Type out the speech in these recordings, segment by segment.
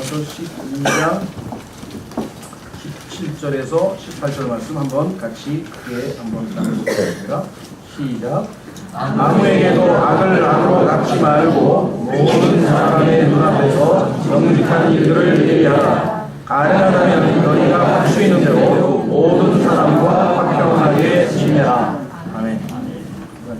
로마서 12장 17절에서 18절 말씀 한번 같이 크게 한번 나눠보겠습니다. 시작. 아무에게도 악을 악으로 갚지 말고 모든 사람의 눈앞에서 정직한 일들을 예비하라. 가능하다면 너희가 할 수 있는 대로 모든 사람과 화평하게 지내라. 아멘.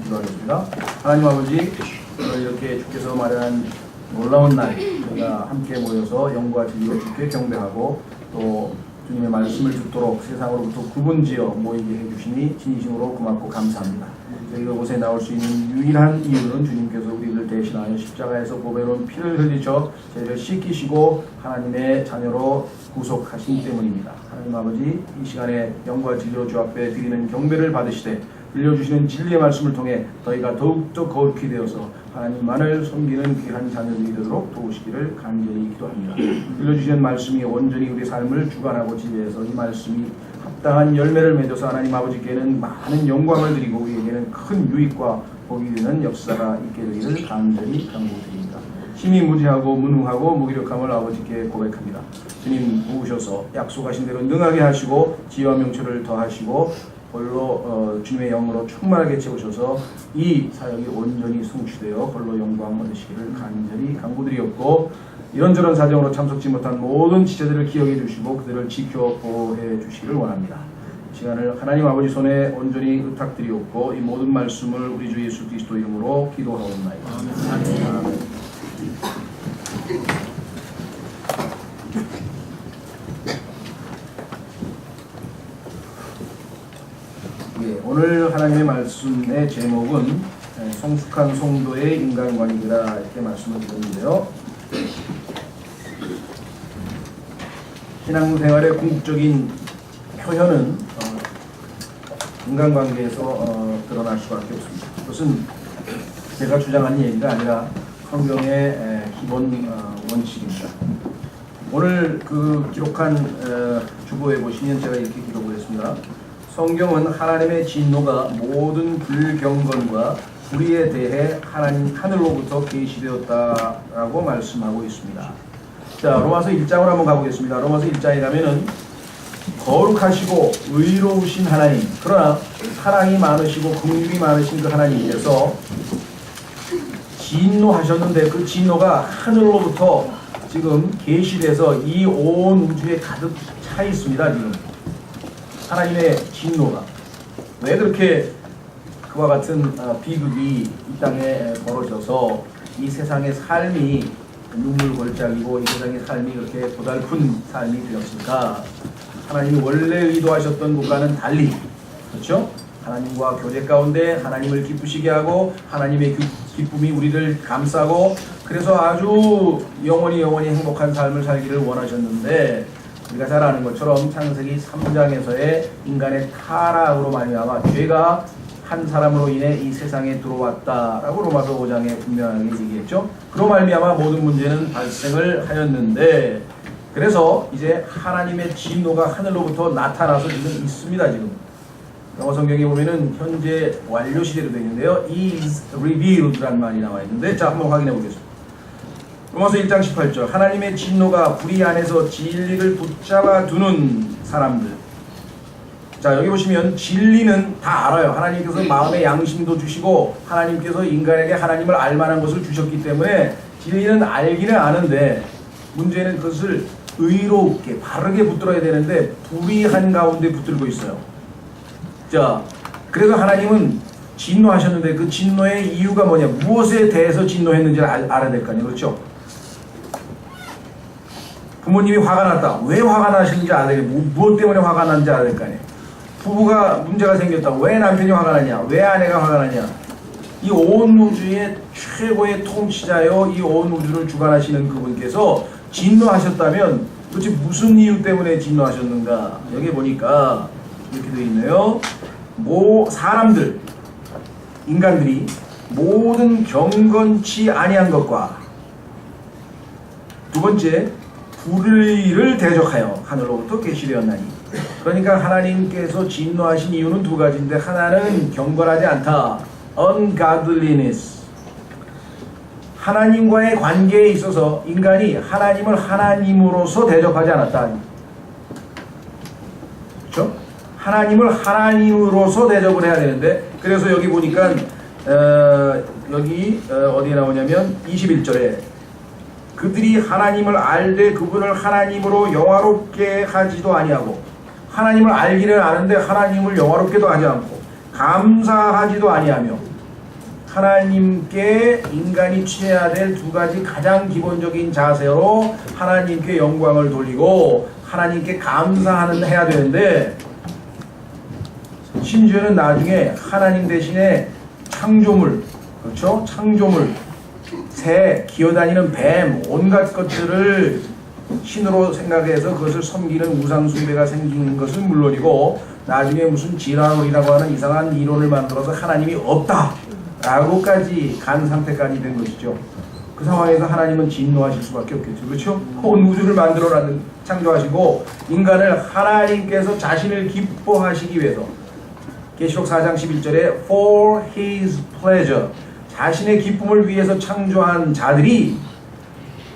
기도하겠습니다. 하나님 아버지, 오늘 이렇게 주께서 마련한 놀라운 날 저희가 함께 모여서 영과 진리로 주께 경배하고 또 주님의 말씀을 듣도록 세상으로부터 구분지어 모이게 해주시니 진심으로 고맙고 감사합니다. 저희가 이곳에 나올 수 있는 유일한 이유는 주님께서 우리를 대신하여 십자가에서 보배로운 피를 흘리셔 저희를 씻기시고 하나님의 자녀로 구속하신 때문입니다. 하나님 아버지, 이 시간에 영과 진리로 주 앞에 드리는 경배를 받으시되 들려주시는 진리의 말씀을 통해 너희가 더욱더 거룩히 되어서 하나님만을 섬기는 귀한 자녀들이 되도록 도우시기를 간절히 기도합니다. 들려주시는 말씀이 온전히 우리 삶을 주관하고 지배해서 이 말씀이 합당한 열매를 맺어서 하나님 아버지께는 많은 영광을 드리고 우리에게는 큰 유익과 복이 되는 역사가 있게 되기를 간절히 간구드립니다. 힘이 무지하고 무능하고 무기력함을 아버지께 고백합니다. 주님 도우셔서 약속하신 대로 능하게 하시고 지혜와 명철을 더하시고 홀로 주님의 영으로 충만하게 채우셔서 이 사역이 온전히 성취되어 홀로 영광 얻으시기를 간절히 간구드리었고, 이런저런 사정으로 참석지 못한 모든 지체들을 기억해 주시고 그들을 지켜 보호해 주시기를 원합니다. 시간을 하나님 아버지 손에 온전히 의탁드리었고 이 모든 말씀을 우리 주 예수 그리스도 이름으로 기도하옵나이다. 아멘. 오늘 하나님의 말씀의 제목은 성숙한 성도의 인간관계라 이렇게 말씀을 드렸는데요. 신앙생활의 궁극적인 표현은 인간관계에서 드러날 수밖에 없습니다. 그것은 제가 주장하는 얘기가 아니라 성경의 기본 원칙입니다. 오늘 그 기록한 주보에 보시면 제가 이렇게 기록을 했습니다. 성경은 하나님의 진노가 모든 불경건과 불의에 대해 하늘로부터 계시되었다라고 말씀하고 있습니다. 자, 로마서 1장으로 한번 가보겠습니다. 로마서 1장에 가면은 거룩하시고 의로우신 하나님, 그러나 사랑이 많으시고 긍휼이 많으신 그 하나님께서 진노하셨는데 그 진노가 하늘로부터 지금 계시돼서 이 온 우주에 가득 차 있습니다. 지금 하나님의 진노가 왜 그렇게 그와 같은 비극이 이 땅에 벌어져서 이 세상의 삶이 눈물골짜기고 이 세상의 삶이 그렇게 고달픈 삶이 되었을까? 하나님이 원래 의도하셨던 것과는 달리, 그렇죠? 하나님과 교제 가운데 하나님을 기쁘시게 하고 하나님의 기쁨이 우리를 감싸고 그래서 아주 영원히 행복한 삶을 살기를 원하셨는데, 우리가 잘 아는 것처럼 창세기 3장에서의 인간의 타락으로 말미암아 죄가 한 사람으로 인해 이 세상에 들어왔다라고 로마서 5장에 분명하게 얘기했죠. 그로 말미암아 모든 문제는 발생을 하였는데, 그래서 이제 하나님의 진노가 하늘로부터 나타나서 지금 있습니다. 지금 영어 성경에 보면은 현재 완료 시제로 되어 있는데요. is revealed라는 말이 나와 있는데, 자 한번 확인해 보겠습니다. 로마서 1장 18절, 하나님의 진노가 불의 안에서 진리를 붙잡아 두는 사람들. 자, 여기 보시면 진리는 다 알아요. 하나님께서 마음의 양심도 주시고 하나님께서 인간에게 하나님을 알만한 것을 주셨기 때문에 진리는 알기는 아는데, 문제는 그것을 의롭게 바르게 붙들어야 되는데 불의한 가운데 붙들고 있어요. 자, 그래서 하나님은 진노하셨는데 그 진노의 이유가 뭐냐, 무엇에 대해서 진노했는지를 알아야 될 거 아니에요. 그렇죠? 부모님이 화가 났다. 왜 화가 나시는지 알아야 되고, 무엇 때문에 화가 났는지 알아야 될 거 아니에요. 부부가 문제가 생겼다. 왜 남편이 화가 나냐? 왜 아내가 화가 나냐? 이 온 우주의 최고의 통치자요, 이 온 우주를 주관하시는 그분께서 진노하셨다면 도대체 무슨 이유 때문에 진노하셨는가? 여기 보니까 이렇게 되어 있네요. 사람들, 인간들이 모든 경건치 아니한 것과, 두 번째, 불의를 대적하여 하늘로부터 계시되었나니. 그러니까 하나님께서 진노하신 이유는 두 가지인데, 하나는 경건하지 않다, ungodliness. 하나님과의 관계에 있어서 인간이 하나님을 하나님으로서 대접하지 않았다. 그렇죠? 하나님을 하나님으로서 대접을 해야 되는데, 그래서 여기 보니까 여기 어디에 나오냐면 21절에 그들이 하나님을 알되 그분을 하나님으로 영화롭게 하지도 아니하고, 하나님을 알기는 아는데 하나님을 영화롭게도 하지 않고 감사하지도 아니하며, 하나님께 인간이 취해야 될 두 가지 가장 기본적인 자세로 하나님께 영광을 돌리고 하나님께 감사하는 해야 되는데, 심지어는 나중에 하나님 대신에 창조물, 그렇죠? 창조물, 새, 기어다니는 뱀, 온갖 것들을 신으로 생각해서 그것을 섬기는 우상숭배가 생긴 것은 물론이고, 나중에 무슨 진화론이라고 하는 이상한 이론을 만들어서 하나님이 없다 라고까지 간 상태까지 된 것이죠. 그 상황에서 하나님은 진노하실 수밖에 없겠죠. 그렇죠? 온 우주를 만들어라는 창조하시고 인간을 하나님께서 자신을 기뻐하시기 위해서, 계시록 4장 11절에 For His pleasure, 자신의 기쁨을 위해서 창조한 자들이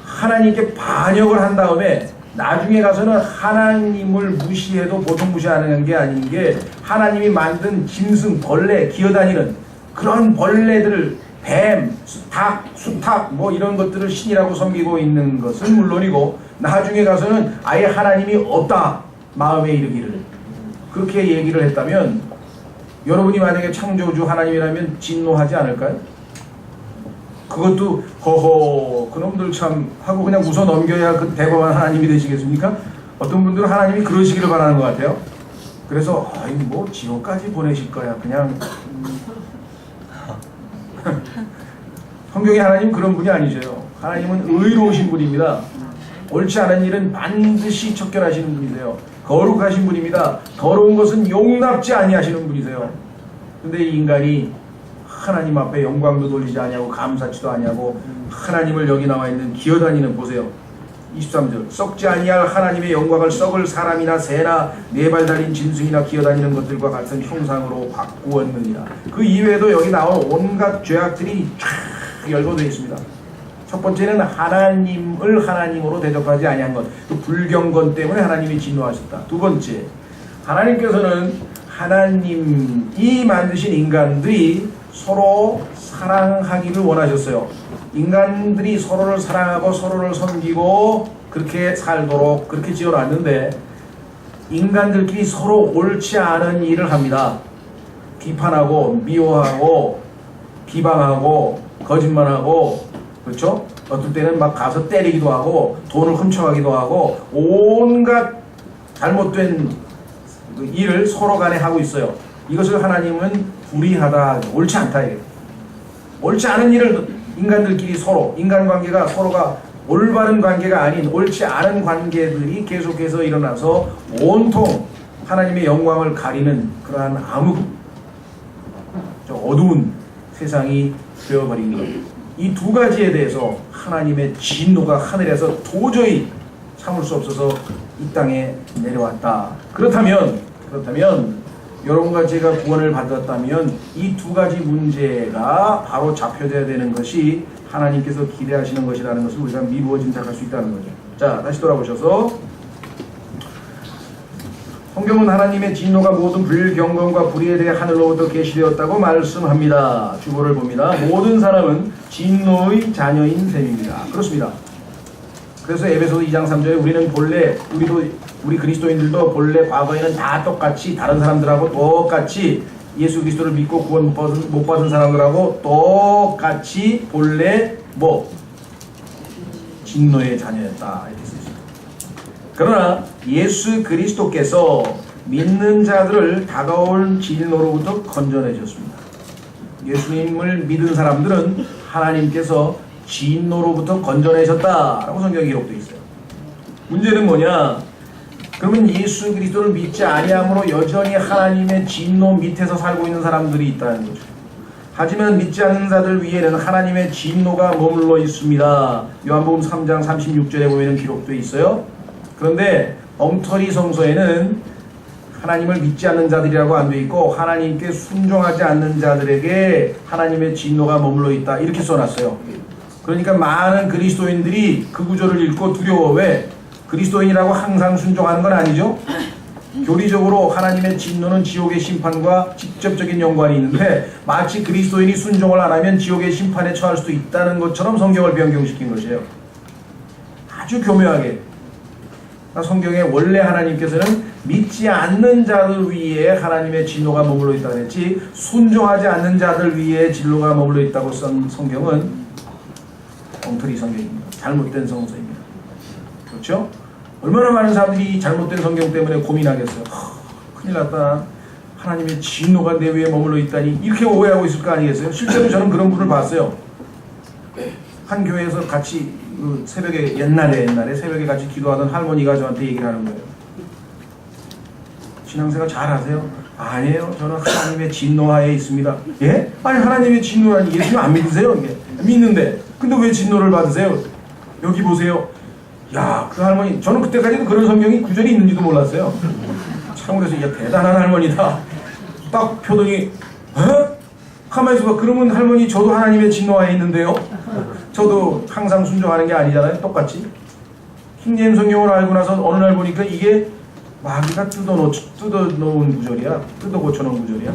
하나님께 반역을 한 다음에 나중에 가서는 하나님을 무시해도 보통 무시하는 게 아닌 게, 하나님이 만든 짐승, 벌레, 기어다니는 그런 벌레들을 뱀, 닭, 수탉 뭐 이런 것들을 신이라고 섬기고 있는 것은 물론이고, 나중에 가서는 아예 하나님이 없다 마음에 이르기를 그렇게 얘기를 했다면, 여러분이 만약에 창조주 하나님이라면 진노하지 않을까요? 그것도 허허 그놈들 참 하고 그냥 웃어 넘겨야 그 대범한 하나님이 되시겠습니까? 어떤 분들은 하나님이 그러시기를 바라는 것 같아요. 그래서 아이 뭐 지옥까지 보내실 거야 그냥. 성경의 하나님 그런 분이 아니세요. 하나님은 의로우신 분입니다. 옳지 않은 일은 반드시 척결하시는 분이세요. 거룩하신 분입니다. 더러운 것은 용납지 아니하시는 분이세요. 근데 이 인간이 하나님 앞에 영광도 돌리지 아니하고 감사치도 아니하고, 하나님을 여기 나와 있는 기어다니는, 보세요 23절, 썩지 아니할 하나님의 영광을 썩을 사람이나 새나 네 발 달린 짐승이나 기어다니는 것들과 같은 형상으로 바꾸었느니라. 그 이외에도 여기 나온 온갖 죄악들이 쫙 열거되어 있습니다. 첫 번째는 하나님을 하나님으로 대접하지 아니한 것, 그 불경건 때문에 하나님이 진노하셨다. 두 번째, 하나님께서는 하나님이 만드신 인간들이 서로 사랑하기를 원하셨어요. 인간들이 서로를 사랑하고 서로를 섬기고 그렇게 살도록 그렇게 지어놨는데, 인간들끼리 서로 옳지 않은 일을 합니다. 비판하고 미워하고 비방하고 거짓말하고, 그렇죠? 어떨 때는 막 가서 때리기도 하고 돈을 훔쳐가기도 하고 온갖 잘못된 일을 서로 간에 하고 있어요. 이것을 하나님은 불의하다, 옳지 않다. 옳지 않은 일을 인간들끼리 서로, 인간관계가 서로가 올바른 관계가 아닌 옳지 않은 관계들이 계속해서 일어나서 온통 하나님의 영광을 가리는 그러한 암흑, 어두운 세상이 되어버린 것. 이 두 가지에 대해서 하나님의 진노가 하늘에서 도저히 참을 수 없어서 이 땅에 내려왔다. 그렇다면 여러분과 제가 구원을 받았다면 이 두 가지 문제가 바로 잡혀져야 되는 것이 하나님께서 기대하시는 것이라는 것을 우리가 미루어 짐작할 수 있다는 거죠. 자, 다시 돌아보셔서 성경은 하나님의 진노가 모든 불경건과 불의에 대해 하늘로부터 계시되었다고 말씀합니다. 주보를 봅니다. 모든 사람은 진노의 자녀인 셈입니다. 그렇습니다. 그래서 에베소서 2장 3절에 우리는 본래, 우리 그리스도인들도 본래 과거에는 다 똑같이 다른 사람들하고 똑같이 예수 그리스도를 믿고 구원 못 받은 사람들하고 똑같이 본래 진노의 자녀였다 이렇게 쓰 있습니다. 그러나 예수 그리스도께서 믿는 자들을 다가올 진노로부터 건져내셨습니다. 예수님을 믿은 사람들은 하나님께서 진노로부터 건져내셨다라고 성경에 기록되어 있어요. 문제는 뭐냐? 그러면 예수 그리스도를 믿지 아니함으로 여전히 하나님의 진노 밑에서 살고 있는 사람들이 있다는 거죠. 하지만 믿지 않는 자들 위에는 하나님의 진노가 머물러 있습니다. 요한복음 3장 36절에 보면 기록되어 있어요. 그런데 엉터리 성서에는 하나님을 믿지 않는 자들이라고 안 되어 있고 하나님께 순종하지 않는 자들에게 하나님의 진노가 머물러 있다 이렇게 써놨어요. 그러니까 많은 그리스도인들이 그 구절을 읽고 두려워. 왜? 그리스도인이라고 항상 순종하는 건 아니죠. 교리적으로 하나님의 진노는 지옥의 심판과 직접적인 연관이 있는데 마치 그리스도인이 순종을 안 하면 지옥의 심판에 처할 수도 있다는 것처럼 성경을 변경시킨 것이에요. 아주 교묘하게. 성경에 원래 하나님께서는 믿지 않는 자들 위에 하나님의 진노가 머물러 있다고 했지 순종하지 않는 자들 위에 진노가 머물러 있다고 쓴 성경은 엉터리 성경입니다. 잘못된 성서입니다. 그렇죠? 얼마나 많은 사람들이 잘못된 성경 때문에 고민하겠어요. 큰일 났다. 하나님의 진노가 내 위에 머물러 있다니 이렇게 오해하고 있을 거 아니겠어요? 실제로 저는 그런 분을 봤어요. 한 교회에서 같이 새벽에 옛날에 새벽에 같이 기도하던 할머니가 저한테 얘기를 하는 거예요. 신앙생활 잘하세요? 아니에요. 저는 하나님의 진노하에 있습니다. 예? 아니 하나님의 진노라니 예수님 안 믿으세요? 믿는데 근데 왜 진노를 받으세요? 여기 보세요. 야, 그 할머니, 저는 그때까지도 그런 성경이 구절이 있는지도 몰랐어요. 참 그래서 이게 대단한 할머니다. 딱 표더니 가만히 있어봐. 그러면 할머니 저도 하나님의 진노하에 있는데요. 저도 항상 순종하는 게 아니잖아요. 똑같이. 킹제임 성경을 알고 나서 어느 날 보니까 이게 마귀가 뜯어놓은 구절이야. 뜯어 고쳐놓은 구절이야.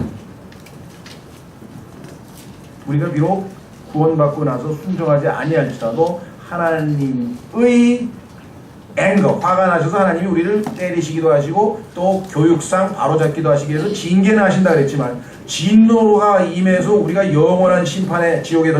우리가 비록 구원받고 나서 순종하지 아니할지라도 하나님의 화가 나셔서 하나님이 우리를 때리시기도 하시고 또 교육상 바로잡기도 하시기 위해서 징계는 하신다 그랬지만 진노가 임해서 우리가 영원한 심판의 지옥에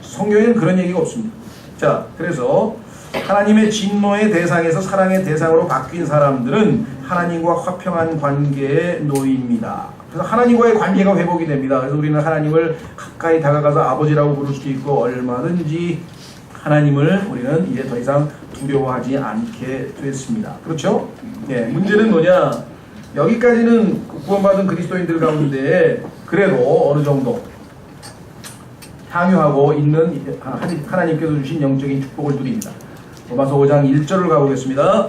성경에는 그런 얘기가 없습니다. 자, 그래서 하나님의 진노의 대상에서 사랑의 대상으로 바뀐 사람들은 하나님과 화평한 관계에 놓입니다. 그래서 하나님과의 관계가 회복이 됩니다. 그래서 우리는 하나님을 가까이 다가가서 아버지라고 부를 수도 있고 얼마든지 하나님을 우리는 이제 더 이상 두려워하지 않게 됐습니다. 그렇죠? 예, 문제는 뭐냐? 여기까지는 구원받은 그리스도인들 가운데 그래도 어느 정도 향유하고 있는 하나님께서 주신 영적인 축복을 누립니다. 로마서 5장 1절을 가보겠습니다.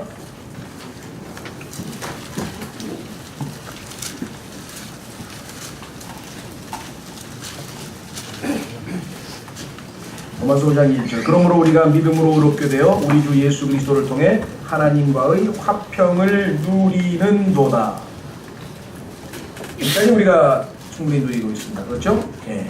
로마서 5장 1절. 그러므로 우리가 믿음으로 의롭게 되어 우리 주 예수 그리스도를 통해 하나님과의 화평을 누리는도다. 여기까지 우리가 충분히 누리고 있습니다. 그렇죠? 예.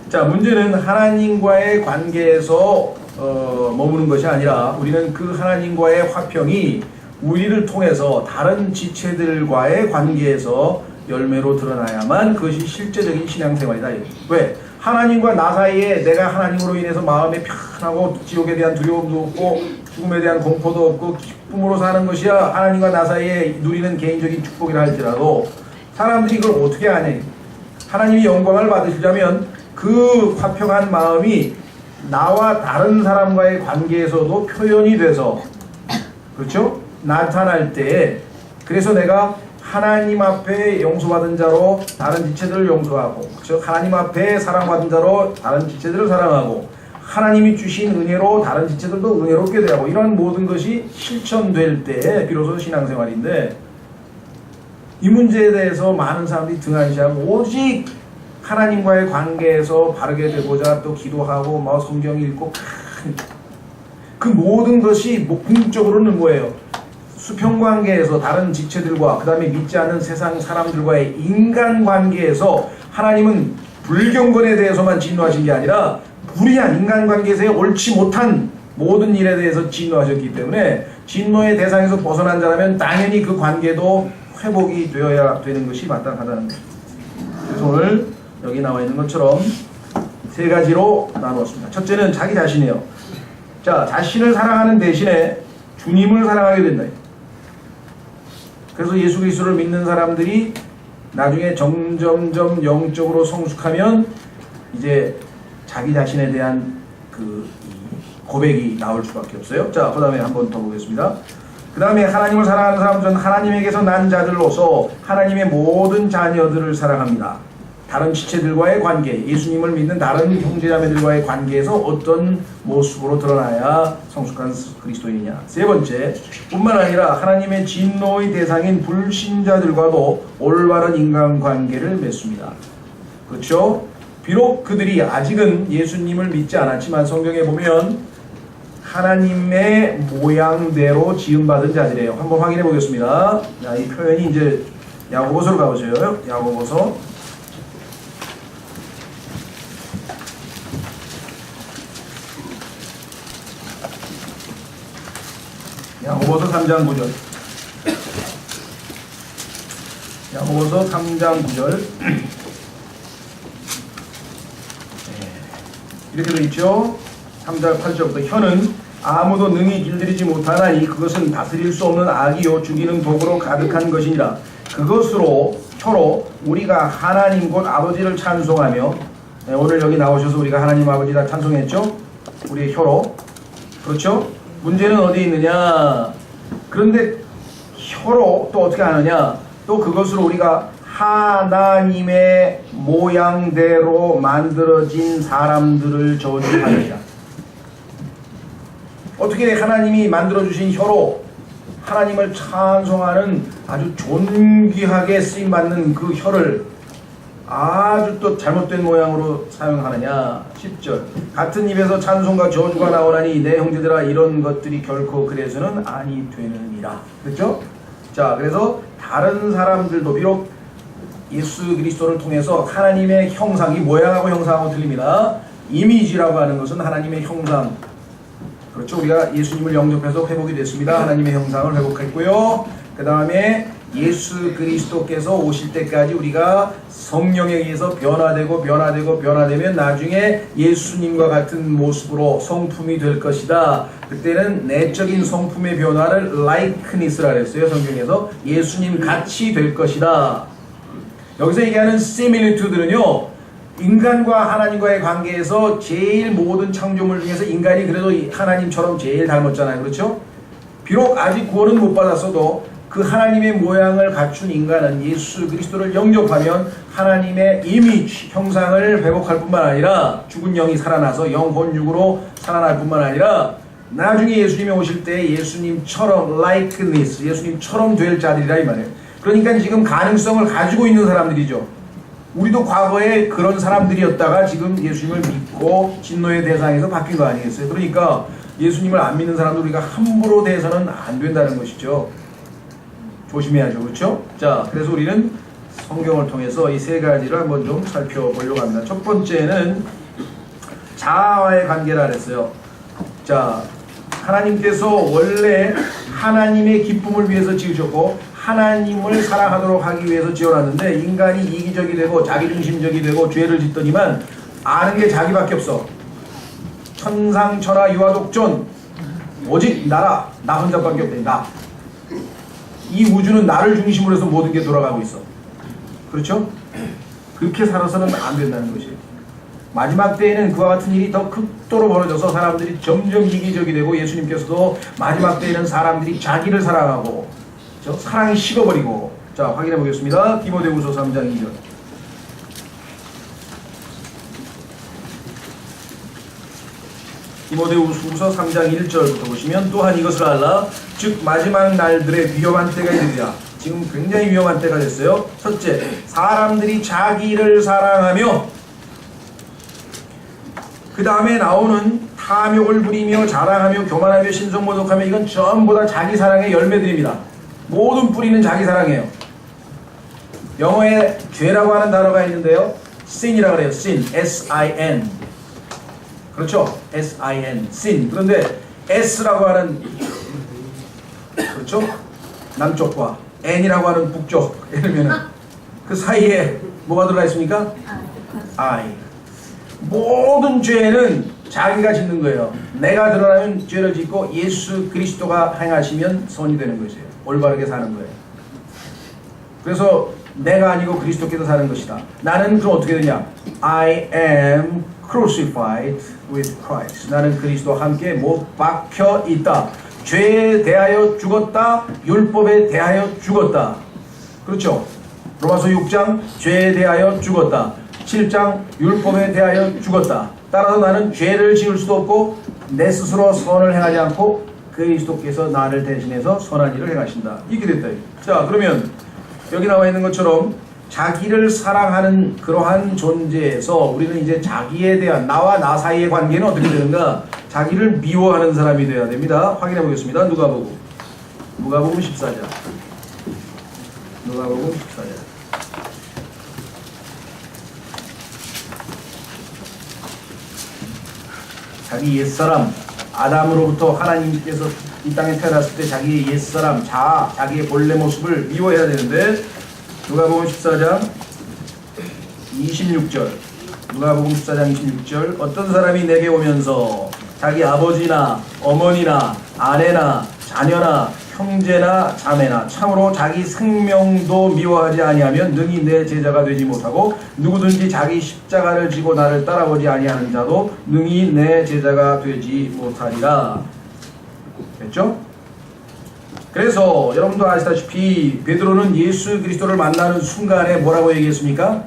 자, 문제는 하나님과의 관계에서 머무는 것이 아니라 우리는 그 하나님과의 화평이 우리를 통해서 다른 지체들과의 관계에서 열매로 드러나야만 그것이 실제적인 신앙생활이다. 왜? 하나님과 나 사이에 내가 하나님으로 인해서 마음이 편하고 지옥에 대한 두려움도 없고 죽음에 대한 공포도 없고 기쁨으로 사는 것이야 하나님과 나 사이에 누리는 개인적인 축복이라 할지라도 사람들이 그걸 어떻게 하냐. 하나님이 영광을 받으시려면 그 화평한 마음이 나와 다른 사람과의 관계에서도 표현이 돼서 그렇죠? 나타날 때 그래서 내가 하나님 앞에 용서받은 자로 다른 지체들을 용서하고 그렇죠? 하나님 앞에 사랑받은 자로 다른 지체들을 사랑하고 하나님이 주신 은혜로 다른 지체들도 은혜롭게 되고 이런 모든 것이 실천될 때 비로소 신앙생활인데 이 문제에 대해서 많은 사람들이 등한시하고 오직 하나님과의 관계에서 바르게 되고자 또 기도하고 막 성경 읽고 그 모든 것이 궁극적으로는 뭐예요? 수평관계에서 다른 지체들과 그 다음에 믿지 않는 세상 사람들과의 인간관계에서 하나님은 불경건에 대해서만 진노하신 게 아니라 불의한 인간관계에서의 옳지 못한 모든 일에 대해서 진노하셨기 때문에 진노의 대상에서 벗어난 자라면 당연히 그 관계도 회복이 되어야 되는 것이 마땅하다는 것입니다. 그래서 오늘 여기 나와 있는 것처럼 세 가지로 나누었습니다. 첫째는 자기 자신이에요. 자, 자신을 사랑하는 대신에 주님을 사랑하게 된다. 그래서 예수 그리스도를 믿는 사람들이 나중에 점점점 영적으로 성숙하면 이제 자기 자신에 대한 그 고백이 나올 수밖에 없어요. 자, 그 다음에 한 번 더 보겠습니다. 그 다음에 하나님을 사랑하는 사람들은 하나님에게서 난 자들로서 하나님의 모든 자녀들을 사랑합니다. 다른 지체들과의 관계, 예수님을 믿는 다른 형제자매들과의 관계에서 어떤 모습으로 드러나야 성숙한 그리스도인이냐. 세 번째, 뿐만 아니라 하나님의 진노의 대상인 불신자들과도 올바른 인간관계를 맺습니다. 그렇죠? 비록 그들이 아직은 예수님을 믿지 않았지만 성경에 보면 하나님의 모양대로 지음받은 자들이에요. 한번 확인해 보겠습니다. 자, 이 표현이 이제 야고보서로 가보세요. 야고보서 3장 9절. 야고보서 3장 9절. 이렇게 되어 있죠. 3장 8절부터 혀는 아무도 능히 길들이지 못하나니 그것은 다스릴 수 없는 악이요 죽이는 독으로 가득한 것이니라. 그것으로 혀로 우리가 하나님 곧 아버지를 찬송하며, 오늘 여기 나오셔서 우리가 하나님 아버지 다 찬송했죠. 우리의 혀로. 그렇죠. 문제는 어디 있느냐. 그런데 혀로 또 어떻게 하느냐. 또 그것으로 우리가 하나님의 모양대로 만들어진 사람들을 저주하느니라. 어떻게 하나님이 만들어주신 혀로 하나님을 찬송하는 아주 존귀하게 쓰임받는 그 혀를 아주 또 잘못된 모양으로 사용하느냐. 10절. 같은 입에서 찬송과 저주가 나오나니 내 형제들아 이런 것들이 결코 그래서는 아니 되느니라. 그렇죠? 자, 그래서 다른 사람들도 비록 예수 그리스도를 통해서 하나님의 형상이 모양하고 형상하고 틀립니다. 이미지라고 하는 것은 하나님의 형상. 그렇죠. 우리가 예수님을 영접해서 회복이 됐습니다. 하나님의 형상을 회복했고요. 그 다음에 예수 그리스도께서 오실 때까지 우리가 성령에 의해서 변화되면 나중에 예수님과 같은 모습으로 성품이 될 것이다. 그때는 내적인 성품의 변화를 likeness라고 했어요. 성경에서 예수님 같이 될 것이다. 여기서 얘기하는 similitude는요, 인간과 하나님과의 관계에서 제일 모든 창조물 중에서 인간이 그래도 하나님처럼 제일 닮았잖아요. 그렇죠? 비록 아직 구원은 못 받았어도 그 하나님의 모양을 갖춘 인간은 예수 그리스도를 영접하면 하나님의 이미지, 형상을 회복할 뿐만 아니라 죽은 영이 살아나서 영혼 육으로 살아날 뿐만 아니라 나중에 예수님이 오실 때 예수님처럼 likeness, 예수님처럼 될 자들이라 이 말이에요. 그러니까 지금 가능성을 가지고 있는 사람들이죠. 우리도 과거에 그런 사람들이었다가 지금 예수님을 믿고 진노의 대상에서 바뀐 거 아니겠어요? 그러니까 예수님을 안 믿는 사람들 우리가 함부로 대해서는 안 된다는 것이죠. 조심해야죠. 그렇죠? 자, 그래서 우리는 성경을 통해서 이 세 가지를 한번 좀 살펴보려고 합니다. 첫 번째는 자아와의 관계라 그랬어요. 자, 하나님께서 원래 하나님의 기쁨을 위해서 지으셨고 하나님을 사랑하도록 하기 위해서 지어놨는데 인간이 이기적이 되고 자기중심적이 되고 죄를 짓더니만 아는 게 자기밖에 없어. 천상천하 유아독존 오직 나라, 나 혼자밖에 없대. 나. 이 우주는 나를 중심으로 해서 모든 게 돌아가고 있어. 그렇죠? 그렇게 살아서는 안 된다는 것이에요. 마지막 때에는 그와 같은 일이 더 극도로 벌어져서 사람들이 점점 이기적이 되고 예수님께서도 마지막 때에는 사람들이 자기를 사랑하고 사랑이 식어버리고. 자, 확인해 보겠습니다. 디모데후서 3장 2절. 디모데후서 3장 1절부터 보시면 또한 이것을 알라. 즉 마지막 날들의 위험한 때가 이르리라. 지금 굉장히 위험한 때가 됐어요. 첫째, 사람들이 자기를 사랑하며, 그 다음에 나오는 탐욕을 부리며 자랑하며 교만하며 신성모독하며, 이건 전부 다 자기 사랑의 열매들입니다. 모든 뿌리는 자기 사랑이에요. 영어에 죄라고 하는 단어가 있는데요, sin이라고 그래요. sin, S-I-N. 그렇죠? S-I-N, sin. 그런데 S라고 하는, 그렇죠? 남쪽과 N이라고 하는 북쪽, 예를 들면 그 사이에 뭐가 들어가 있습니까? I. 모든 죄는 자기가 짓는 거예요. 내가 드러나면 죄를 짓고 예수 그리스도가 행하시면 선이 되는 것이에요. 올바르게 사는 거예요. 그래서 내가 아니고 그리스도께서 사는 것이다. 나는 그럼 어떻게 되냐? I am crucified with Christ. 나는 그리스도와 함께 못 박혀 있다. 죄에 대하여 죽었다. 율법에 대하여 죽었다. 그렇죠? 로마서 6장 죄에 대하여 죽었다. 7장 율법에 대하여 죽었다. 따라서 나는 죄를 지을 수도 없고 내 스스로 선을 행하지 않고 그리스도께서 나를 대신해서 선한 일을 행하신다. 이렇게 됐다. 자, 그러면 여기 나와 있는 것처럼 자기를 사랑하는 그러한 존재에서 우리는 이제 자기에 대한 나와 나 사이의 관계는 어떻게 되는가? 자기를 미워하는 사람이 되어야 됩니다. 확인해 보겠습니다. 누가복음 14장. 누가복음 14장. 자기 옛사람 아담으로부터 하나님께서 이 땅에 태어났을 때 자기의 옛사람 자기의 본래 모습을 미워해야 되는데 누가복음 14장 26절 누가복음 14장 26절 어떤 사람이 내게 오면서 자기 아버지나 어머니나 아내나 자녀나 형제나 자매나 참으로 자기 생명도 미워하지 아니하면 능히 내 제자가 되지 못하고 누구든지 자기 십자가를 지고 나를 따라오지 아니하는 자도 능히 내 제자가 되지 못하리라. 됐죠? 그래서 여러분도 아시다시피 베드로는 예수 그리스도를 만나는 순간에 뭐라고 얘기했습니까?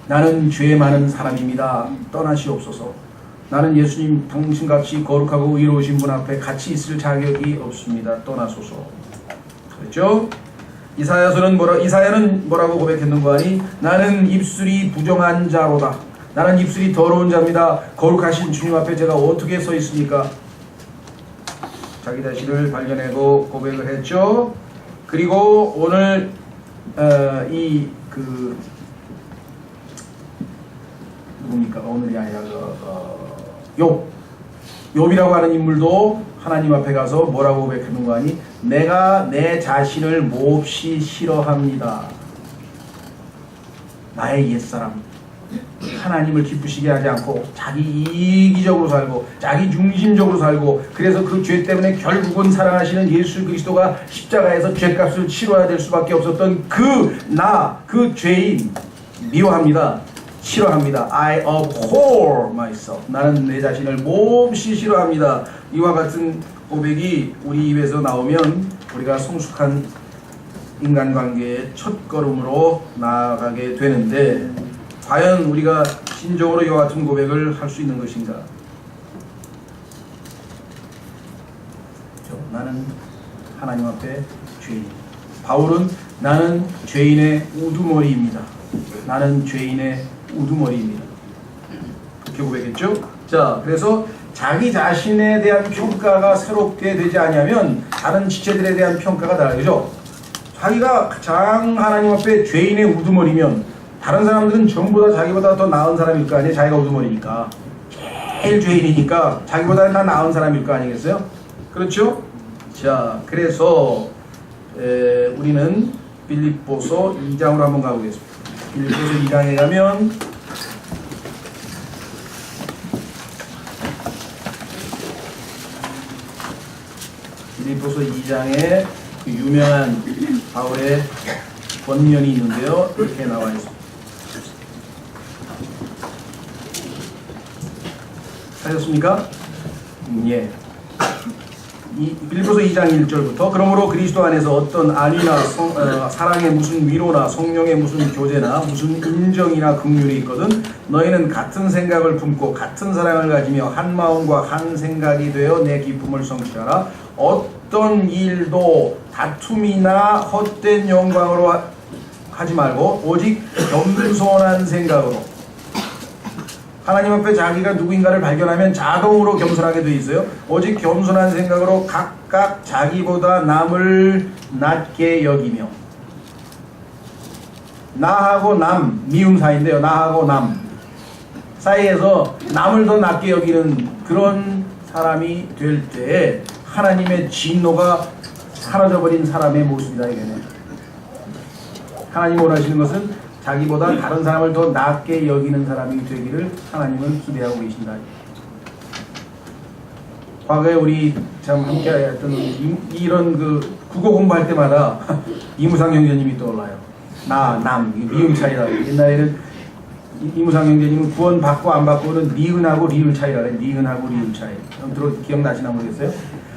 나는 죄 많은 사람입니다. 떠나시옵소서. 나는 예수님 당신같이 거룩하고 의로우신 분 앞에 같이 있을 자격이 없습니다. 떠나소서. 그렇죠? 이사야는 뭐라고 고백했는가 하니 나는 입술이 부정한 자로다. 나는 입술이 더러운 자입니다. 거룩하신 주님 앞에 제가 어떻게 서 있습니까? 자기 자신을 발견하고 고백을 했죠. 그리고 오늘 누굽니까? 오늘이 아니라 욥이라고 하는 인물도 하나님 앞에 가서 뭐라고 고백했는가 하니 내가 내 자신을 몹시 싫어합니다. 나의 옛사람 하나님을 기쁘시게 하지 않고 자기 이기적으로 살고 자기 중심적으로 살고 그래서 그 죄 때문에 결국은 사랑하시는 예수 그리스도가 십자가에서 죄값을 치러야 될 수밖에 없었던 그 죄인 미워합니다. 싫어합니다. I abhor myself. 나는 내 자신을 몹시 싫어합니다. 이와 같은 고백이 우리 입에서 나오면 우리가 성숙한 인간관계의 첫걸음으로 나아가게 되는데 과연 우리가 진정으로 이와 같은 고백을 할 수 있는 것인가? 나는 하나님 앞에 죄인. 바울은 나는 죄인의 우두머리입니다. 나는 죄인의 우두머리입니다. 그렇게 고백했죠? 자, 그래서 자기 자신에 대한 평가가 새롭게 되지 않으면 다른 지체들에 대한 평가가 다르죠. 자기가 가장 하나님 앞에 죄인의 우두머리면 다른 사람들은 전부 다 자기보다 더 나은 사람일 거 아니에요? 자기가 우두머리니까. 제일 죄인이니까 자기보다 더 나은 사람일 거 아니겠어요? 그렇죠? 자, 그래서 우리는 빌립보서 2장으로 한번 가보겠습니다. 빌립보서 2장에 가면 빌립보서 2장에 그 유명한 바울의 권면이 있는데요. 이렇게 나와 있습니다. 하셨습니까? 예. 빌립보서 2장 1절부터 그러므로 그리스도 안에서 어떤 안위나 사랑의 무슨 위로나 성령의 무슨 교제나 무슨 인정이나 긍휼이 있거든 너희는 같은 생각을 품고 같은 사랑을 가지며 한 마음과 한 생각이 되어 내 기쁨을 성취하라. 어떤 일도 다툼이나 헛된 영광으로 하지 말고 오직 겸손한 생각으로 하나님 앞에 자기가 누구인가를 발견하면 자동으로 겸손하게 돼 있어요. 오직 겸손한 생각으로 각각 자기보다 남을 낮게 여기며 나하고 남 미움 사이인데요. 나하고 남 사이에서 남을 더 낮게 여기는 그런 사람이 될 때에 하나님의 진노가 사라져버린 사람의 모습이다 이거는. 하나님 원하시는 것은 자기보다 다른 사람을 더 낮게 여기는 사람이 되기를 하나님은 기대하고 계신다. 과거에 우리 참 함께 했던 이런 그 국어 공부할 때마다 이무상 형제님이 떠올라요. 미음 차이다. 옛날에는 이무상 형제님은 구원 받고 안 받고는 니은하고 리을 차이라 그래요. 니은하고 리을 차이. 기억나시나 모르겠어요?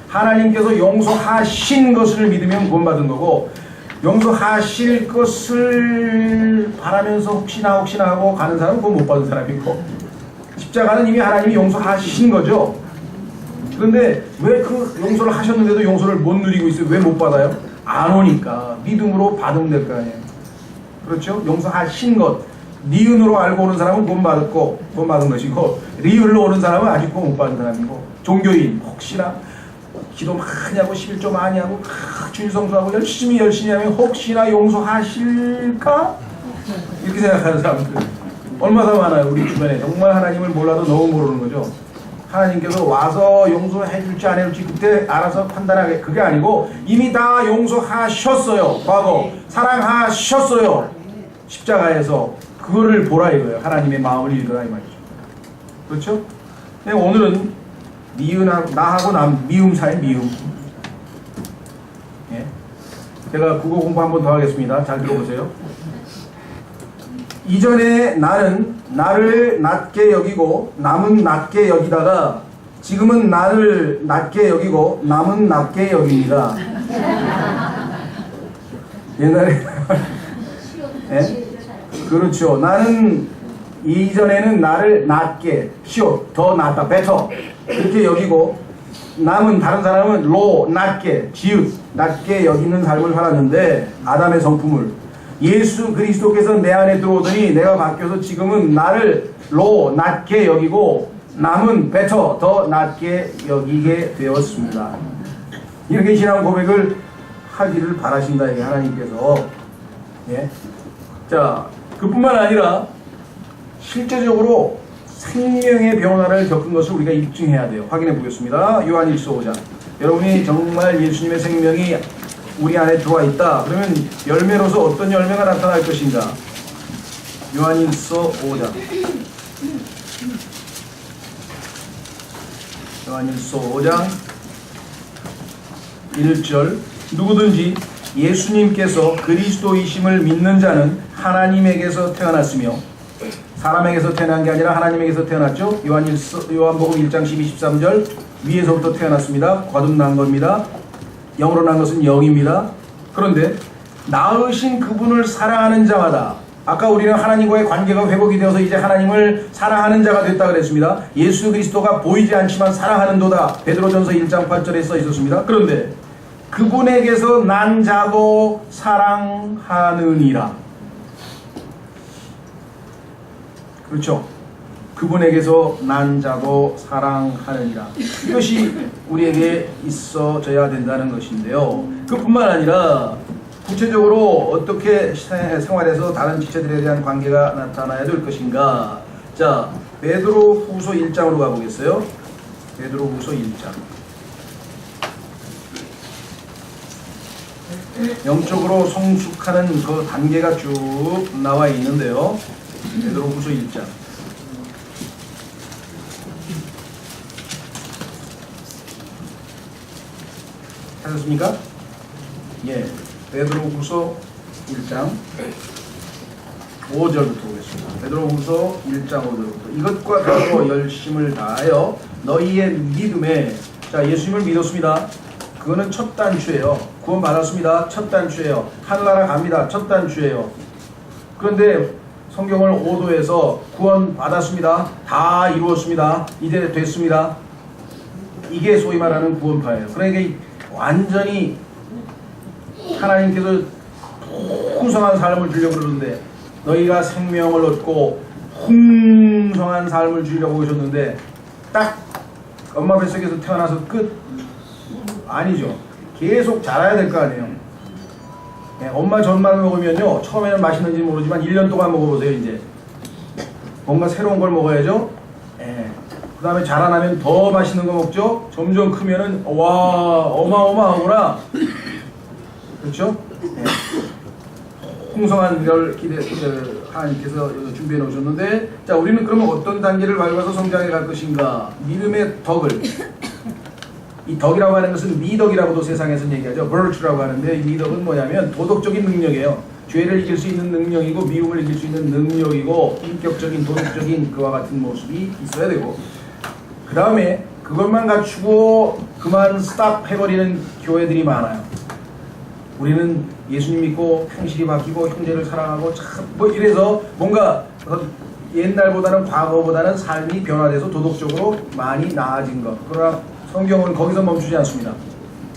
하나님께서 용서하신 것을 믿으면 구원받은 거고 용서하실 것을 바라면서 혹시나 하고 가는 사람은 그거 못 받은 사람이고 십자가는 이미 하나님이 용서하신 거죠. 그런데 왜 그 용서를 하셨는데도 용서를 못 누리고 있어요? 왜 못 받아요? 안 오니까. 믿음으로 받으면 될 거 아니에요. 그렇죠? 용서하신 것. 니은으로 알고 오는 사람은 구원받은 것이고, 리을로 오는 사람은 아직 구원 못 받은 사람이고, 종교인 혹시나 기도 많이 하고 11조 많이 하고 주일 성수하고 열심히 하면 혹시나 용서하실까? 이렇게 생각하는 사람들 얼마나 많아요. 우리 주변에. 정말 하나님을 몰라도 너무 모르는 거죠. 하나님께서 와서 용서해 줄지 안 해줄지 그때 알아서 판단하게. 그게 아니고 이미 다 용서하셨어요. 과거 사랑하셨어요. 십자가에서 그거를 보라 이거예요. 하나님의 마음을 읽으라 이 말이죠. 그렇죠? 근데 오늘은 나하고 남 미움 사이 미움. 예? 제가 국어 공부 한 번 더 하겠습니다. 잘 들어보세요. 이전에 나를 낮게 여기고 남은 낮게 여기다가 지금은 나를 낮게 여기고 남은 낮게 여깁니다. 옛날에 예? 그렇죠. 나는 이전에는 나를 낮게 더 낫다 better 이렇게 여기고 남은 다른 사람은 low 낮게 낮게 여기는 삶을 살았는데 아담의 성품을 예수 그리스도께서 내 안에 들어오더니 내가 바뀌어서 지금은 나를 low 낮게 여기고 남은 better 더 낮게 여기게 되었습니다. 이렇게 신앙 고백을 하기를 바라신다 이게 하나님께서. 예. 자, 그뿐만 아니라 실제적으로 생명의 변화를 겪은 것을 우리가 입증해야 돼요. 확인해 보겠습니다. 요한일서 5장. 여러분이 정말 예수님의 생명이 우리 안에 들어와 있다. 그러면 열매로서 어떤 열매가 나타날 것인가? 요한일서 5장. 요한일서 5장 1절. 누구든지 예수님께서 그리스도이심을 믿는 자는 하나님에게서 태어났으며 사람에게서 태어난 게 아니라 하나님에게서 태어났죠. 요한복음 1장 12-13절 위에서부터 태어났습니다. 거듭난 겁니다. 영으로 난 것은 영입니다. 그런데 낳으신 그분을 사랑하는 자마다 아까 우리는 하나님과의 관계가 회복이 되어서 이제 하나님을 사랑하는 자가 됐다 그랬습니다. 예수 그리스도가 보이지 않지만 사랑하는도다. 베드로전서 1장 8절에 써 있었습니다. 그런데 그분에게서 난 자도 사랑하느니라. 그렇죠. 그분에게서 난 자도 사랑하느니라. 이것이 우리에게 있어져야 된다는 것인데요. 그뿐만 아니라 구체적으로 어떻게 생활에서 다른 지체들에 대한 관계가 나타나야 될 것인가. 자, 베드로후서 1장으로 가보겠어요. 베드로후서 1장. 영적으로 성숙하는 그 단계가 쭉 나와 있는데요. 베드로후서 1장. 찾았습니까? 예. 베드로후서 1장 5절부터 보겠습니다. 베드로후서 1장 5절부터. 이것과 더불어 열심을 다하여 너희의 믿음에. 자, 예수님을 믿었습니다. 그거는 첫 단추예요. 구원 받았습니다. 첫 단추예요. 하늘나라 갑니다. 첫 단추예요. 그런데 성경을 오도해서 구원 받았습니다. 다 이루었습니다. 이제 됐습니다. 이게 소위 말하는 구원파예요. 그러니까 완전히 하나님께서 풍성한 삶을 주려고 그러는데 너희가 생명을 얻고 풍성한 삶을 주려고 오셨는데 딱 엄마 뱃속에서 태어나서 끝? 아니죠. 계속 자라야 될 거 아니에요. 네, 엄마 젖만 먹으면요 처음에는 맛있는지 모르지만 1년 동안 먹어보세요. 이제 뭔가 새로운 걸 먹어야죠. 네. 그 다음에 자라나면 더 맛있는 거 먹죠. 점점 크면은 와 어마어마하구나. 그렇죠? 네. 풍성한 걸 하나님께서 준비해 놓으셨는데, 자, 우리는 그러면 어떤 단계를 밟아서 성장해 갈 것인가? 믿음의 덕을. 이 덕이라고 하는 것은 미덕이라고도 세상에서는 얘기하죠. virtue라고 하는데 이 미덕은 뭐냐면 도덕적인 능력이에요. 죄를 이길 수 있는 능력이고 미움을 이길 수 있는 능력이고 인격적인 도덕적인 그와 같은 모습이 있어야 되고, 그 다음에 그것만 갖추고 그만 스탑 해버리는 교회들이 많아요. 우리는 예수님 믿고 행실이 바뀌고 형제를 사랑하고 참 뭐 이래서 뭔가 옛날보다는 과거보다는 삶이 변화돼서 도덕적으로 많이 나아진 것. 그러나 성경은 거기서 멈추지 않습니다.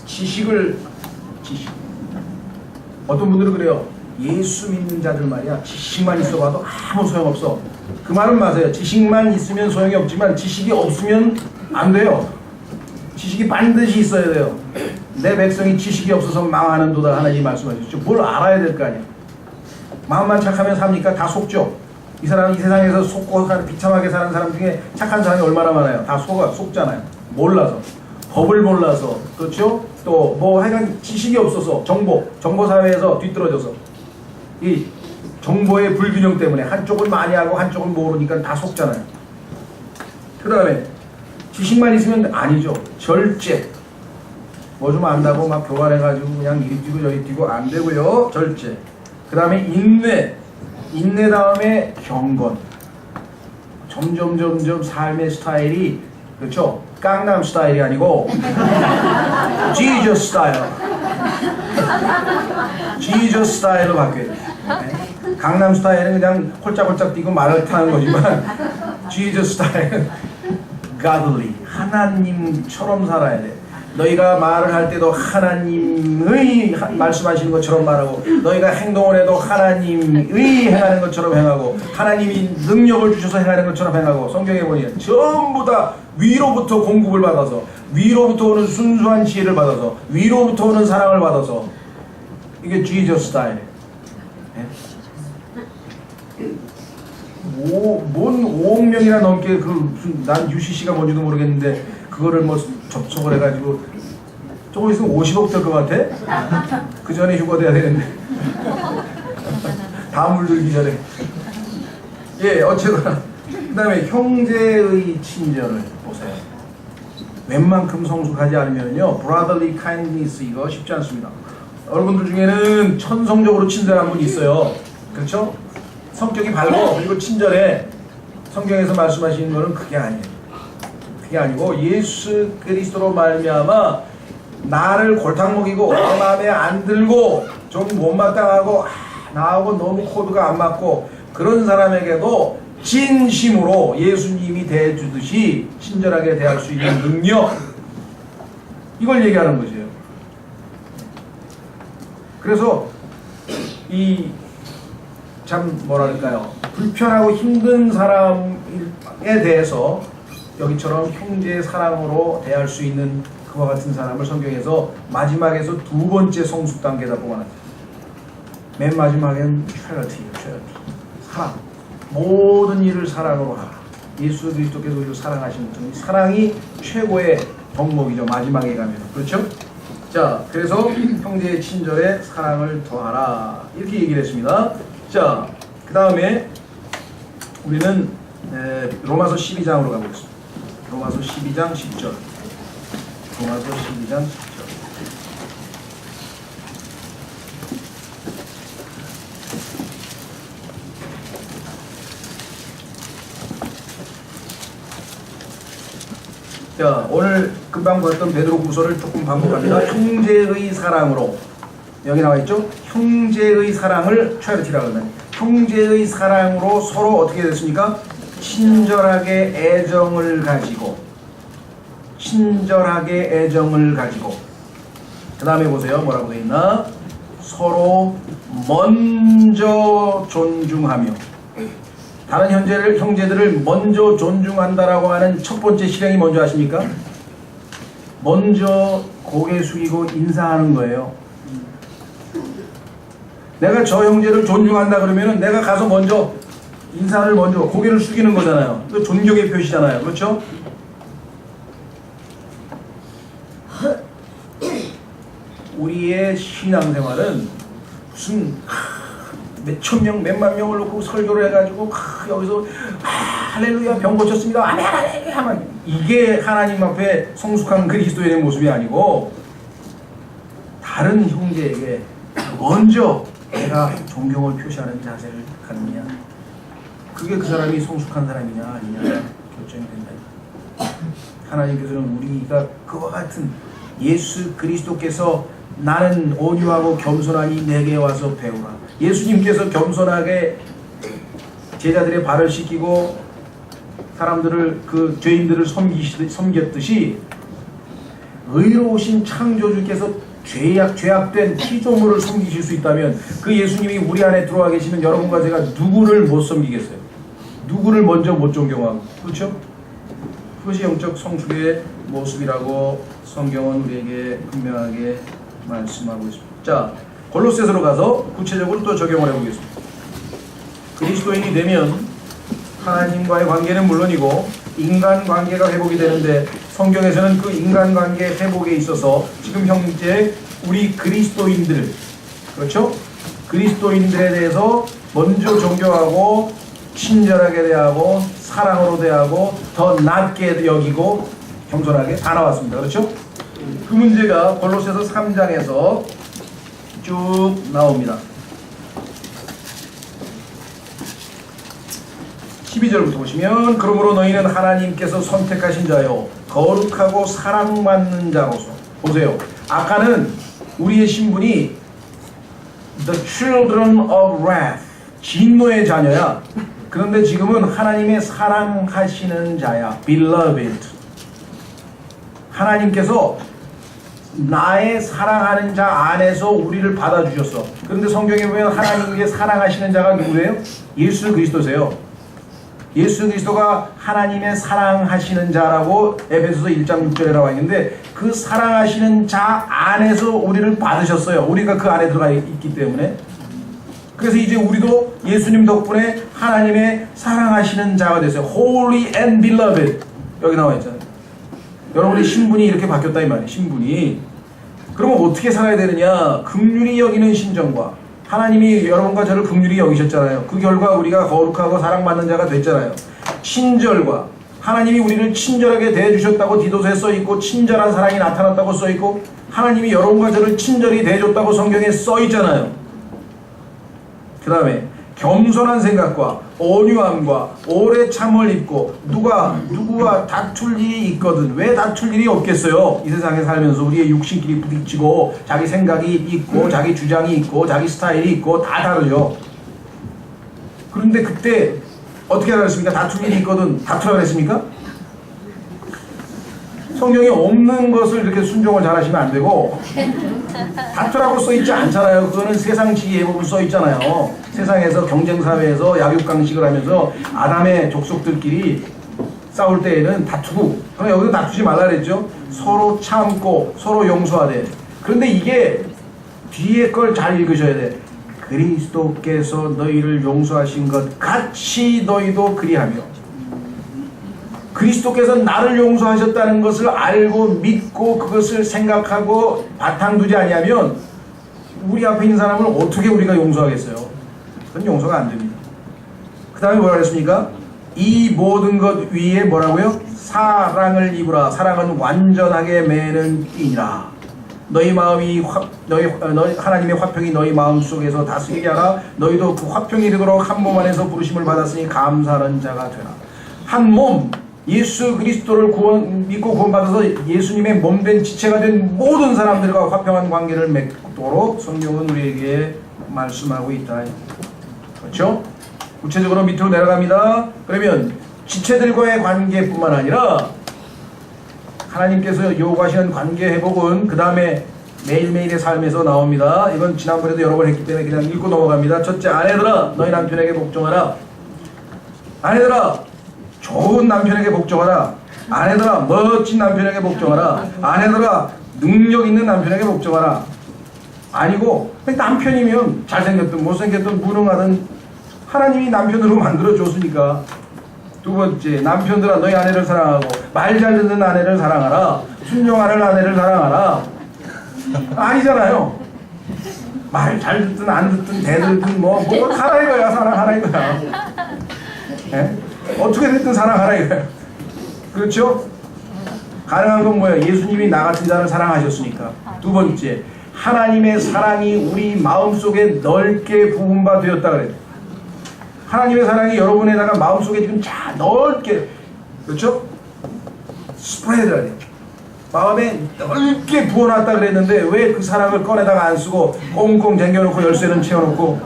지식. 어떤 분들은 그래요. 예수 믿는 자들 말이야, 지식만 있어봐도 아무 소용없어. 그 말은 맞아요. 지식만 있으면 소용이 없지만 지식이 없으면 안 돼요. 지식이 반드시 있어야 돼요. 내 백성이 지식이 없어서 망하는도다 하나님 말씀하셨죠. 뭘 알아야 될 거 아니야. 마음만 착하면 삽니까? 다 속죠. 이 사람, 이 세상에서 속고 비참하게 사는 사람 중에 착한 사람이 얼마나 많아요. 다 속잖아요. 몰라서, 법을 몰라서, 그렇죠? 또 뭐 하여간 지식이 없어서, 정보 사회에서 뒤떨어져서 이 정보의 불균형 때문에 한쪽은 많이 하고 한쪽은 모르니까 다 속잖아요. 그 다음에 지식만 있으면 아니죠. 절제. 뭐 좀 안다고 막 교활해가지고 그냥 이리 뛰고 저리 뛰고 안 되고요. 절제. 그 다음에 인내 다음에 경건. 점점 삶의 스타일이, 그렇죠? 강남 스타일이 아니고 지저스 스타일. 지저스 스타일로 바뀌어야 돼. 네? 강남 스타일은 그냥 홀짝홀짝 뛰고 말을 타는 거지만 지저스 스타일은 godly, 하나님처럼 살아야 돼. 너희가 말을 할 때도 하나님의 말씀하시는 것처럼 말하고, 너희가 행동을 해도 하나님의 행하는 것처럼 행하고, 하나님이 능력을 주셔서 행하는 것처럼 행하고. 성경에 보니 전부 다 위로부터 공급을 받아서, 위로부터 오는 순수한 지혜를 받아서, 위로부터 오는 사랑을 받아서. 이게 지저스 스타일. 뭔 5억 명이나 넘게 난 UCC가 뭔지도 모르겠는데 그거를 뭐 접촉을 해가지고 조금 있으면 50억 될 것 같아? 그 전에 휴가돼야 되는데. 다 물들기 전에. 예, 어쨌거나. 그 다음에 형제의 친절을 보세요. 웬만큼 성숙하지 않으면요, brotherly kindness 이거 쉽지 않습니다. 여러분들 중에는 천성적으로 친절한 분이 있어요. 그렇죠? 성격이 밝고 그리고 친절해. 성경에서 말씀하시는 거는 그게 아니에요. 그게 아니고 예수 그리스도로 말미암아 나를 골탕 먹이고 내 마음에 안 들고 좀 못마땅하고 나하고 너무 코드가 안 맞고 그런 사람에게도 진심으로 예수님이 대해주듯이 친절하게 대할 수 있는 능력, 이걸 얘기하는 거죠. 그래서 이 참 뭐랄까요, 불편하고 힘든 사람에 대해서 여기처럼 형제의 사랑으로 대할 수 있는 그와 같은 사람을 성경에서 마지막에서 두 번째 성숙 단계다 뽑아놨어요. 맨 마지막엔 charity, 사랑. 모든 일을 사랑으로 하라. 예수 그리스도께서 우리를 사랑하시는 분, 사랑이 최고의 덕목이죠. 마지막에 가면. 그렇죠? 자, 그래서 형제의 친절에 사랑을 더하라, 이렇게 얘기를 했습니다. 자, 그 다음에 우리는 로마서 12장으로 가보겠습니다. 로마서 12장 10절. 로마서 12장 10절. 자, 오늘 금방 봤던 베드로후서를 조금 반복합니다. 형제의 사랑으로, 여기 나와 있죠? 형제의 사랑을 charity라고 하면, 형제의 사랑으로 서로 어떻게 됐습니까? 친절하게 애정을 가지고, 친절하게 애정을 가지고. 그 다음에 보세요. 뭐라고 되어 있나? 서로 먼저 존중하며. 다른 형제들을 먼저 존중한다라고 하는 첫 번째 실행이 뭔지 아십니까? 먼저 고개 숙이고 인사하는 거예요. 내가 저 형제를 존중한다 그러면은 내가 가서 먼저 인사를 먼저 고개를 숙이는 거잖아요. 그 존경의 표시잖아요. 그렇죠? 우리의 신앙생활은 무슨 몇천 명, 몇만 명을 놓고 설교를 해가지고 여기서 할렐루야 병 고쳤습니다. 아멘 하면 이게 하나님 앞에 성숙한 그리스도인의 모습이 아니고, 다른 형제에게 먼저 내가 존경을 표시하는 자세를 갖느냐, 그게 그 사람이 성숙한 사람이냐 아니냐 결정이 된다. 하나님께서는 우리가 그와 같은 예수 그리스도께서 나는 온유하고 겸손하니 내게 와서 배우라. 예수님께서 겸손하게 제자들의 발을 씻기고 사람들을, 그 죄인들을 섬겼듯이 의로우신 창조주께서 죄악된 피조물을 섬기실 수 있다면 그 예수님이 우리 안에 들어와 계시면 여러분과 제가 누구를 못 섬기겠어요? 누구를 먼저 못 존경하고, 그렇죠? 그것이 영적 성숙의 모습이라고 성경은 우리에게 분명하게 말씀하고 있습니다. 자, 골로새서로 가서 구체적으로 또 적용을 해보겠습니다. 그리스도인이 되면 하나님과의 관계는 물론이고 인간관계가 회복이 되는데, 성경에서는 그 인간관계 회복에 있어서 지금 현재 우리 그리스도인들, 그렇죠? 그리스도인들에 대해서 먼저 존경하고 친절하게 대하고 사랑으로 대하고 더 낮게 여기고 겸손하게 다 나왔습니다. 그렇죠? 그 문제가 골로새서 3장에서 쭉 나옵니다. 12절부터 보시면, 그러므로 너희는 하나님께서 선택하신 자요 거룩하고 사랑받는 자로서. 보세요. 아까는 우리의 신분이 The children of wrath, 진노의 자녀야. 그런데 지금은 하나님의 사랑하시는 자야, beloved. 하나님께서 나의 사랑하는 자 안에서 우리를 받아주셨어. 그런데 성경에 보면 하나님께 사랑하시는 자가 누구예요? 예수 그리스도세요. 예수 그리스도가 하나님의 사랑하시는 자라고 에베소서 1장 6절에 나와 있는데, 그 사랑하시는 자 안에서 우리를 받으셨어요. 우리가 그 안에 들어가 있기 때문에. 그래서 이제 우리도 예수님 덕분에 하나님의 사랑하시는 자가 됐어요. Holy and beloved. 여기 나와 있잖아요. 여러분의 신분이 이렇게 바뀌었다 이 말이에요. 신분이. 그러면 어떻게 살아야 되느냐? 긍휼히 여기는 심정과, 하나님이 여러분과 저를 긍휼히 여기셨잖아요. 그 결과 우리가 거룩하고 사랑받는 자가 됐잖아요. 친절과, 하나님이 우리를 친절하게 대해주셨다고 디도서에 써있고, 친절한 사랑이 나타났다고 써있고, 하나님이 여러분과 저를 친절히 대해줬다고 성경에 써있잖아요. 그 다음에 겸손한 생각과 온유함과 오래 참을 입고, 누구와 다툴 일이 있거든. 왜 다툴 일이 없겠어요? 이 세상에 살면서 우리의 육신끼리 부딪히고, 자기 생각이 있고, 자기 주장이 있고, 자기 스타일이 있고, 다 다르죠. 그런데 그때 어떻게 하랬습니까? 다툴 일이 있거든. 다투라 그랬습니까? 성경에 없는 것을 이렇게 순종을 잘 하시면 안 되고, 다투라고 써있지 않잖아요. 그거는 세상 지혜에 보면 써있잖아요. 세상에서 경쟁사회에서 약육강식을 하면서 아담의 족속들끼리 싸울 때에는 다투고, 그럼 여기서 다투지 말라 그랬죠. 서로 참고 서로 용서하되. 그런데 이게 뒤에 걸 잘 읽으셔야 돼. 그리스도께서 너희를 용서하신 것 같이 너희도 그리하며. 그리스도께서 나를 용서하셨다는 것을 알고 믿고 그것을 생각하고 바탕 두지 아니하면 우리 앞에 있는 사람을 어떻게 우리가 용서하겠어요? 그건 용서가 안 됩니다. 그 다음에 뭐라 그랬습니까? 이 모든 것 위에 뭐라고요? 사랑을 입으라. 사랑은 완전하게 매는 띠니라. 너희 마음이 너희 하나님의 화평이 너희 마음 속에서 다스리게 하라. 너희도 그 화평이 되도록 한 몸 안에서 부르심을 받았으니 감사하는 자가 되라. 한 몸, 예수 그리스도를 믿고 구원받아서 예수님의 몸된 지체가 된 모든 사람들과 화평한 관계를 맺도록 성경은 우리에게 말씀하고 있다. 그렇죠? 구체적으로 밑으로 내려갑니다. 그러면 지체들과의 관계뿐만 아니라 하나님께서 요구하시는 관계 회복은 그 다음에 매일매일의 삶에서 나옵니다. 이건 지난번에도 여러 번 했기 때문에 그냥 읽고 넘어갑니다. 첫째, 아내들아 너희 남편에게 복종하라. 아내들아 좋은 남편에게 복종하라. 아내들아 멋진 남편에게 복종하라. 아내들아 능력 있는 남편에게 복종하라. 아니고 남편이면 잘생겼든 못생겼든 무능하든 하나님이 남편으로 만들어줬으니까. 두 번째, 남편들아 너희 아내를 사랑하고 말 잘 듣는 아내를 사랑하라. 순종하는 아내를 사랑하라. 아니잖아요. 말 잘 듣든 안 듣든 대들든 뭐 하나 이거야. 사랑하라 이거야. 네? 어떻게 됐든 사랑하라 이거야. 그렇죠? 가능한 건 뭐예요? 예수님이 나 같은 자를 사랑하셨으니까. 두 번째, 하나님의 사랑이 우리 마음속에 넓게 부은 바 되었다 그래요. 하나님의 사랑이 여러분에다가 마음속에 지금 잘 넓게, 그렇죠? 스프레드라 그래요. 마음에 넓게 부어놨다 그랬는데 왜 그 사랑을 꺼내다가 안 쓰고 꽁꽁 쟁겨놓고 열쇠는 채워놓고.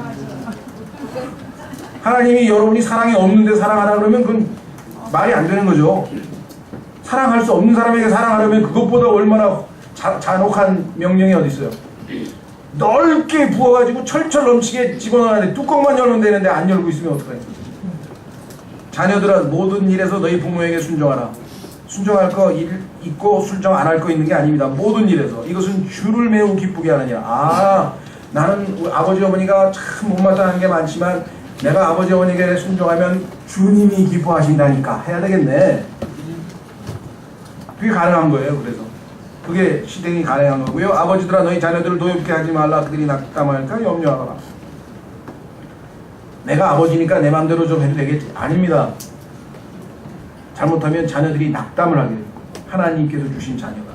하나님이 여러분이 사랑이 없는데 사랑하라 그러면 그건 말이 안 되는 거죠. 사랑할 수 없는 사람에게 사랑하려면 그것보다 얼마나 잔혹한 명령이 어디 있어요? 넓게 부어가지고 철철 넘치게 집어넣는데 뚜껑만 열면 되는데 안 열고 있으면 어떡해? 자녀들아 모든 일에서 너희 부모에게 순종하라. 순종할 거 있고 순종 안 할 거 있는 게 아닙니다. 모든 일에서. 이것은 주를 매우 기쁘게 하느니라. 나는 아버지 어머니가 참 못마땅한 게 많지만 내가 아버지 어머니에게 순종하면 주님이 기뻐하신다니까 해야 되겠네. 그게 가능한 거예요. 그래서 그게 시댕이 가능한 거고요. 아버지들아 너희 자녀들을 노엽게 하지 말라. 그들이 낙담할까 염려하거라. 내가 아버지니까 내 맘대로 좀 해도 되겠지? 아닙니다. 잘못하면 자녀들이 낙담을 하게 돼요. 하나님께서 주신 자녀가.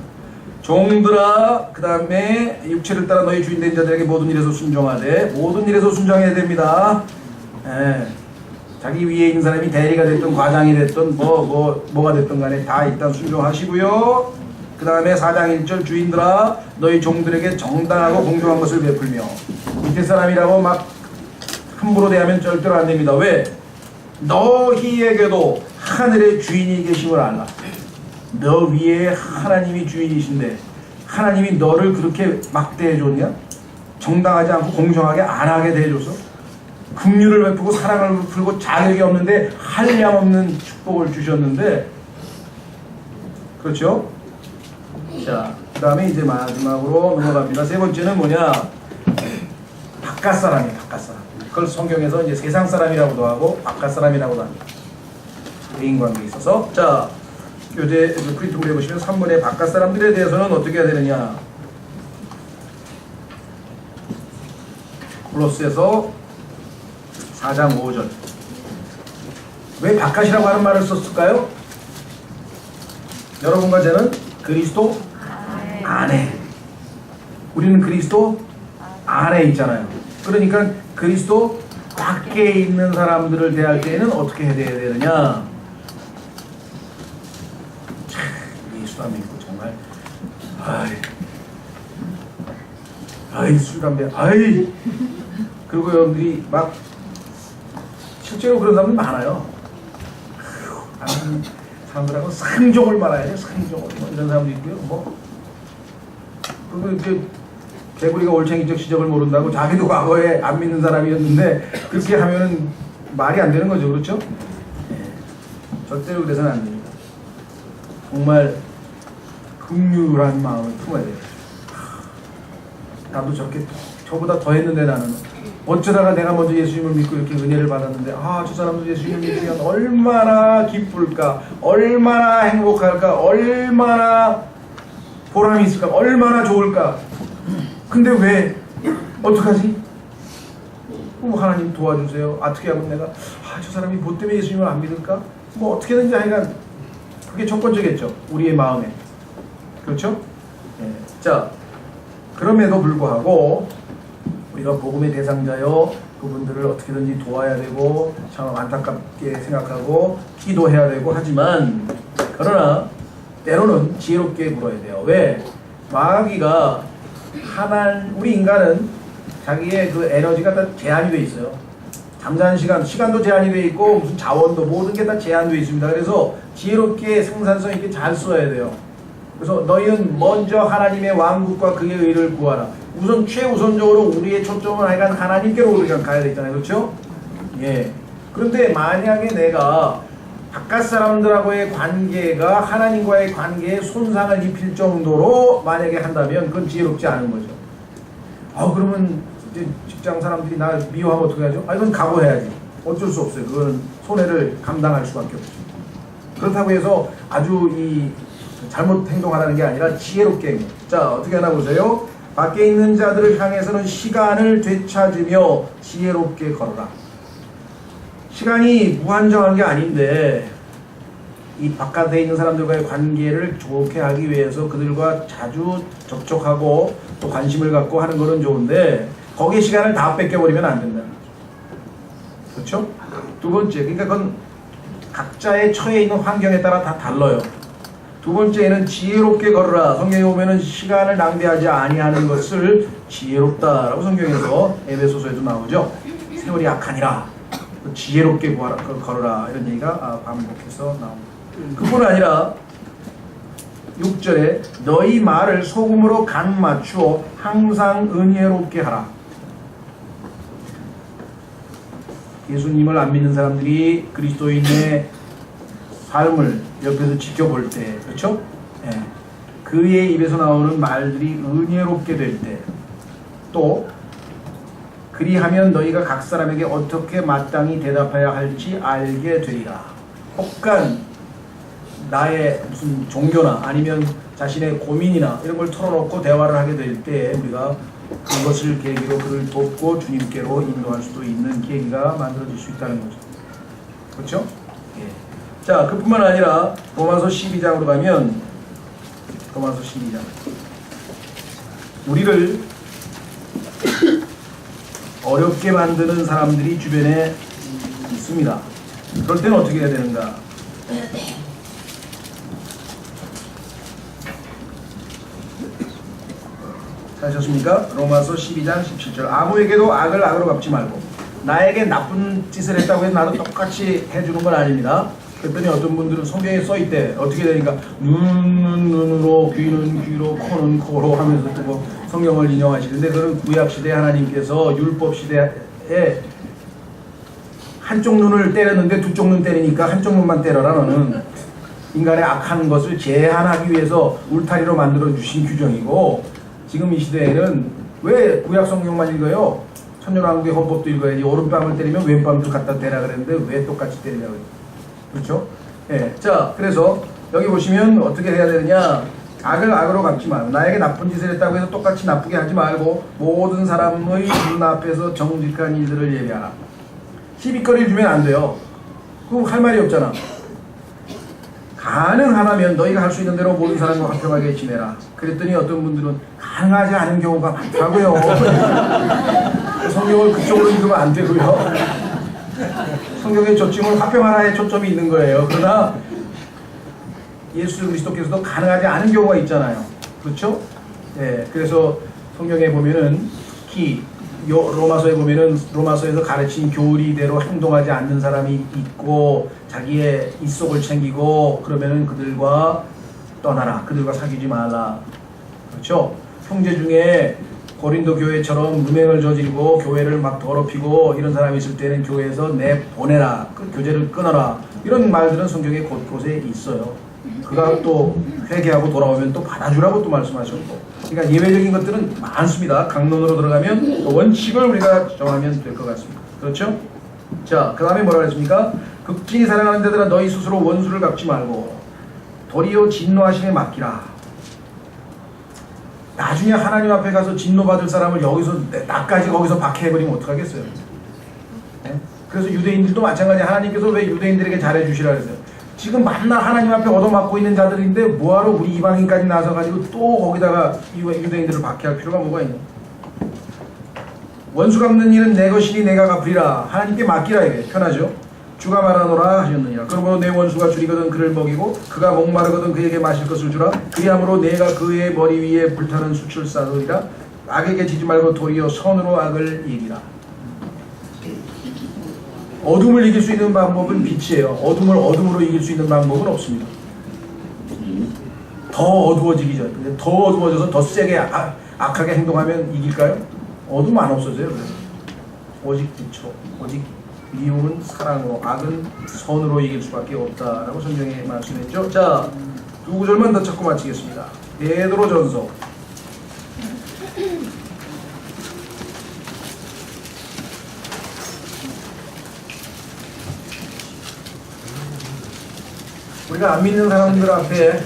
종들아 그 다음에 육체를 따라 너희 주인된 자들에게 모든 일에서 순종하되 모든 일에서 순종해야 됩니다. 자기 위에 있는 사람이 대리가 됐든 과장이 됐든 뭐가 됐든 간에 다 일단 순종하시고요. 그 다음에 4장 1절 주인들아 너희 종들에게 정당하고 공정한 것을 베풀며 밑에 사람이라고 막 함부로 대하면 절대로 안 됩니다. 왜? 너희에게도 하늘의 주인이 계심을 알라. 너 위에 하나님이 주인이신데 하나님이 너를 그렇게 막대해 줬냐? 정당하지 않고 공정하게 안 하게 대해줘서 긍휼을 베푸고 사랑을 베풀고 자격이 없는데 한량없는 축복을 주셨는데, 그렇죠? 자, 그 다음에 이제 마지막으로 넘어갑니다. 세 번째는 뭐냐? 바깥 사람이에요. 바깥 사람. 그걸 성경에서 이제 세상 사람이라고도 하고 바깥 사람이라고도 합니다. 대인 관계에 있어서. 자, 교재 프린트물에 보시면 3번의 바깥 사람들에 대해서는 어떻게 해야 되느냐? 콜로스에서 4장 5절. 왜 바깥이라고 하는 말을 썼을까요? 여러분과 저는 그리스도 안에. 우리는 그리스도 안에 있잖아요. 그러니까 그리스도 밖에 있는 사람들을 대할 때에는 어떻게 해야 되느냐? 참, 예수 안 믿고 정말 아이 술 담배 그리고 여러분들이 막 실제로 그런 사람들 많아요. 사람들하고 상종을 말아야 돼. 상종을 이런 사람도 있고요. 그리고 이렇게 개구리가 올챙이적 시적을 모른다고 자기도 과거에 안 믿는 사람이었는데 그렇게 하면은 말이 안 되는 거죠. 그렇죠? 네. 절대로 그래서는 안 됩니다. 정말 긍휼한 마음을 품어야 돼요. 나도 저보다 더 했는데 나는 어쩌다가 내가 먼저 예수님을 믿고 이렇게 은혜를 받았는데 저 사람도 예수님을 믿으면 얼마나 기쁠까, 얼마나 행복할까, 얼마나 보람이 있을까, 얼마나 좋을까. 근데 왜? 어떡하지? 하나님 도와주세요. 어떻게 하면 내가 저 사람이 뭐 때문에 예수님을 안 믿을까? 어떻게든지 하여간 그게 첫 번째겠죠. 우리의 마음에. 그렇죠? 네. 자, 그럼에도 불구하고 우리가 복음의 대상자여 그분들을 어떻게든지 도와야 되고 참 안타깝게 생각하고 기도해야 되고 하지만 그러나 때로는 지혜롭게 굴어야 돼요. 왜? 마귀가 우리 인간은 자기의 그 에너지가 다 제한이 돼 있어요. 잠자는 시간도 제한이 돼 있고 무슨 자원도 모든 게 다 제한돼 있습니다. 그래서 지혜롭게 생산성 있게 잘 써야 돼요. 그래서 너희는 먼저 하나님의 왕국과 그의 의를 구하라. 우선 최우선적으로 우리의 초점은 하여간 하나님께로 우리가 가야 되잖아요. 그렇죠? 예. 그런데 만약에 내가 바깥 사람들하고의 관계가 하나님과의 관계에 손상을 입힐 정도로 만약에 한다면 그건 지혜롭지 않은 거죠. 그러면 이제 직장 사람들이 나 미워하면 어떻게 하죠? 이건 각오해야지. 어쩔 수 없어요. 그건 손해를 감당할 수밖에 없죠. 그렇다고 해서 아주 잘못 행동하라는 게 아니라 지혜롭게 행동. 자, 어떻게 하나 보세요. 밖에 있는 자들을 향해서는 시간을 되찾으며 지혜롭게 걸어라. 시간이 무한정한 게 아닌데 이 바깥에 있는 사람들과의 관계를 좋게 하기 위해서 그들과 자주 접촉하고 또 관심을 갖고 하는 거는 좋은데 거기에 시간을 다 뺏겨버리면 안 된다. 그렇죠? 두 번째, 그러니까 그건 각자의 처해 있는 환경에 따라 다 달라요. 두 번째는 지혜롭게 걸어라. 성경에 보면은 시간을 낭비하지 아니하는 것을 지혜롭다라고 성경에서 에베소서에도 나오죠. 세월이 약하니라. 지혜롭게 걸어라. 이런 얘기가 반복해서 나옵니다. 그뿐 아니라 6절에 너희 말을 소금으로 간 맞추어 항상 은혜롭게 하라. 예수님을 안 믿는 사람들이 그리스도인의 삶을 옆에서 지켜볼 때, 그렇죠? 예. 그의 입에서 나오는 말들이 은혜롭게 될 때, 또 그리하면 너희가 각 사람에게 어떻게 마땅히 대답해야 할지 알게 되리라. 혹간 나의 무슨 종교나 아니면 자신의 고민이나 이런 걸 털어놓고 대화를 하게 될 때 우리가 그것을 계기로 그를 돕고 주님께로 인도할 수도 있는 계기가 만들어질 수 있다는 거죠. 그렇죠? 예. 자, 그뿐만 아니라 로마서 12장으로 가면, 로마서 12장, 우리를 어렵게 만드는 사람들이 주변에 있습니다. 그럴 때는 어떻게 해야 되는가? 찾으셨습니까? 로마서 12장 17절. 아무에게도 악을 악으로 갚지 말고, 나에게 나쁜 짓을 했다고 해서 나도 똑같이 해주는 건 아닙니다. 그랬더니 어떤 분들은 성경에 써있대. 어떻게 되니까 눈은 눈으로, 귀는 귀로, 코는 코로 하면서 또 뭐 성경을 인용하시는데, 그런 구약시대 하나님께서 율법시대에 한쪽 눈을 때렸는데 두 쪽 눈 때리니까 한쪽 눈만 때려라 너는. 인간의 악한 것을 제한하기 위해서 울타리로 만들어 주신 규정이고, 지금 이 시대에는 왜 구약 성경만 읽어요? 천년왕국의 헌법도 읽어야지. 오른뺨을 때리면 왼뺨도 갖다 대라 그랬는데 왜 똑같이 때리냐고요. 그렇죠? 예. 자, 그래서 여기 보시면 어떻게 해야 되느냐? 악을 악으로 갚지 말고, 나에게 나쁜 짓을 했다고 해서 똑같이 나쁘게 하지 말고 모든 사람의 눈앞에서 정직한 일들을 예비하라. 시비거리를 주면 안 돼요. 그럼 할 말이 없잖아. 가능하다면 너희가 할 수 있는 대로 모든 사람과 화평하게 지내라. 그랬더니 어떤 분들은 가능하지 않은 경우가 많다고요. 성경을 그쪽으로 읽으면 안 되고요. 성경의 초점은 화평하라에 초점이 있는 거예요. 그러나 예수 그리스도께서도 가능하지 않은 경우가 있잖아요. 그렇죠? 예, 그래서 성경에 보면은 특히 로마서에 보면은 로마서에서 가르친 교리대로 행동하지 않는 사람이 있고, 자기의 입속을 챙기고, 그러면은 그들과 떠나라. 그들과 사귀지 말라. 그렇죠? 형제 중에 고린도 교회처럼 음행을 저지르고 교회를 막 더럽히고 이런 사람이 있을 때는 교회에서 내보내라. 그 교제를 끊어라. 이런 말들은 성경에 곳곳에 있어요. 그가 또 회개하고 돌아오면 또 받아주라고 또 말씀하셨고. 그러니까 예외적인 것들은 많습니다. 강론으로 들어가면 원칙을 우리가 정하면 될 것 같습니다. 그렇죠? 자, 그 다음에 뭐라고 했습니까? 극진히 사랑하는 자들아 너희 스스로 원수를 갚지 말고 도리어 진노하심에 맡기라. 나중에 하나님 앞에 가서 진노받을 사람을 여기서 나까지 거기서 박해해버리면 어떡하겠어요? 네? 그래서 유대인들도 마찬가지. 하나님께서 왜 유대인들에게 잘해주시라 그랬어요? 지금 만날 하나님 앞에 얻어맞고 있는 자들인데 뭐하러 우리 이방인까지 나서가지고 또 거기다가 유대인들을 박해할 필요가 뭐가 있냐? 원수 갚는 일은 내 것이니 내가 갚으리라. 하나님께 맡기라. 이게 편하죠? 주가 말하노라 하셨느니라. 그러므로 내 원수가 줄이거든 그를 먹이고 그가 목마르거든 그에게 마실 것을 주라. 그리함으로 내가 그의 머리 위에 불타는 숯을 쌓으리라. 악에게 지지 말고 도리어 선으로 악을 이기라. 어둠을 이길 수 있는 방법은 빛이에요. 어둠을 어둠으로 이길 수 있는 방법은 없습니다. 더 어두워지기 전에, 더 어두워져서 더 세게 악하게 행동하면 이길까요? 어둠 안 없어져요. 그래서. 오직 빛으로, 오직 미움은 사랑으로, 악은 선으로 이길 수밖에 없다라고 성경에 말씀했죠. 자, 두 구절만 더 찾고 마치겠습니다. 베드로전서 5 우리가 안 믿는 사람들 앞에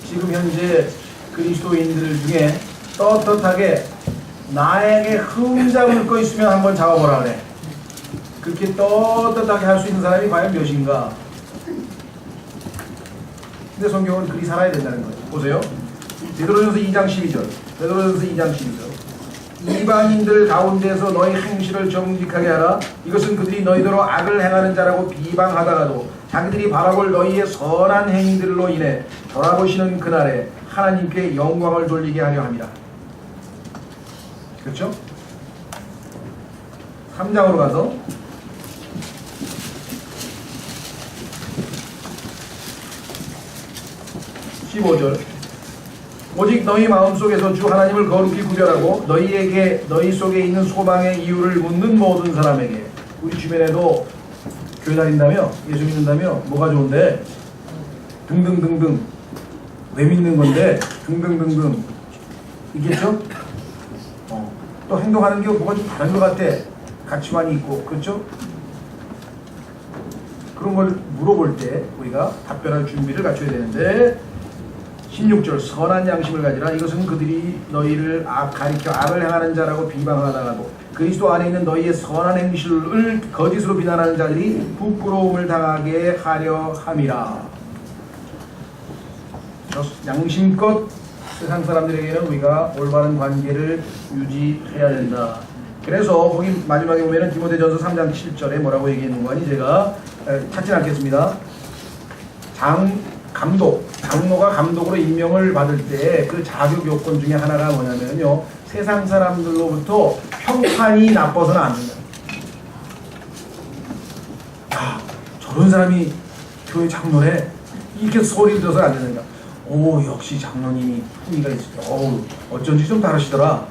지금 현재 그리스도인들 중에 떳떳하게 나에게 흠잡을 거 있으면 한번 잡아보라 그래. 그렇게 떳떳하게 할 수 있는 사람이 과연 몇인가? 근데 성경은 그리 살아야 된다는 거예요. 보세요. 베드로전서 2장 12절. 베드로전서 2장 12절. 이방인들 가운데서 너희 행실을 정직하게 하라. 이것은 그들이 너희더러 악을 행하는 자라고 비방하다가도 자기들이 바라볼 너희의 선한 행위들로 인해 돌아보시는 그날에 하나님께 영광을 돌리게 하려 합니다. 그렇죠? 3장으로 가서 15절 오직 너희 마음속에서 주 하나님을 거룩히 구별하고 너희 속에 있는 소망의 이유를 묻는 모든 사람에게. 우리 주변에도 교회 다닌다며 예수 믿는다며 뭐가 좋은데 등등등등 왜 믿는 건데 등등등등 있겠죠? 또 행동하는 게 뭐가 좀 다른 것 같아. 가치관이 있고 그렇죠? 그런 걸 물어볼 때 우리가 답변할 준비를 갖춰야 되는데 16절 선한 양심을 가지라. 이것은 그들이 너희를 가리켜 악을 행하는 자라고 비방하다가도 그리스도 안에 있는 너희의 선한 행실을 거짓으로 비난하는 자들이 부끄러움을 당하게 하려 함이라. 양심껏 세상 사람들에게는 우리가 올바른 관계를 유지해야 된다. 그래서 거기 마지막에 보면은 디모데전서 3장 7절에 뭐라고 얘기했는 거니 제가 찾진 않겠습니다. 장로가 감독으로 임명을 받을 때 그 자격 요건 중에 하나가 뭐냐면요, 세상 사람들로부터 평판이 나빠서는 안 된다. 저런 사람이 교회 장로래 이렇게 소리 들어서는 안 된다. 오, 역시 장로님이 품위가 있으죠. 어쩐지 좀 다르시더라.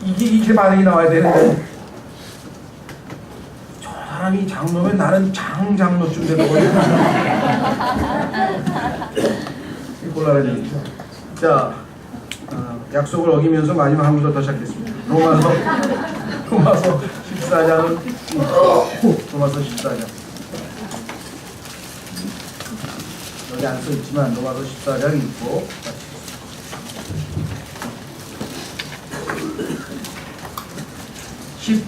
이게 반응이 나와야 되는데, 저 사람이 장로면 나는 장로쯤 되거든요. 곤란한 얘기죠. 자, 약속을 어기면서 마지막 한 구절 더 시작했습니다. 로마서 14장은 로마서 14장. 여기 안 써있지만 로마서 14장이 있고 17절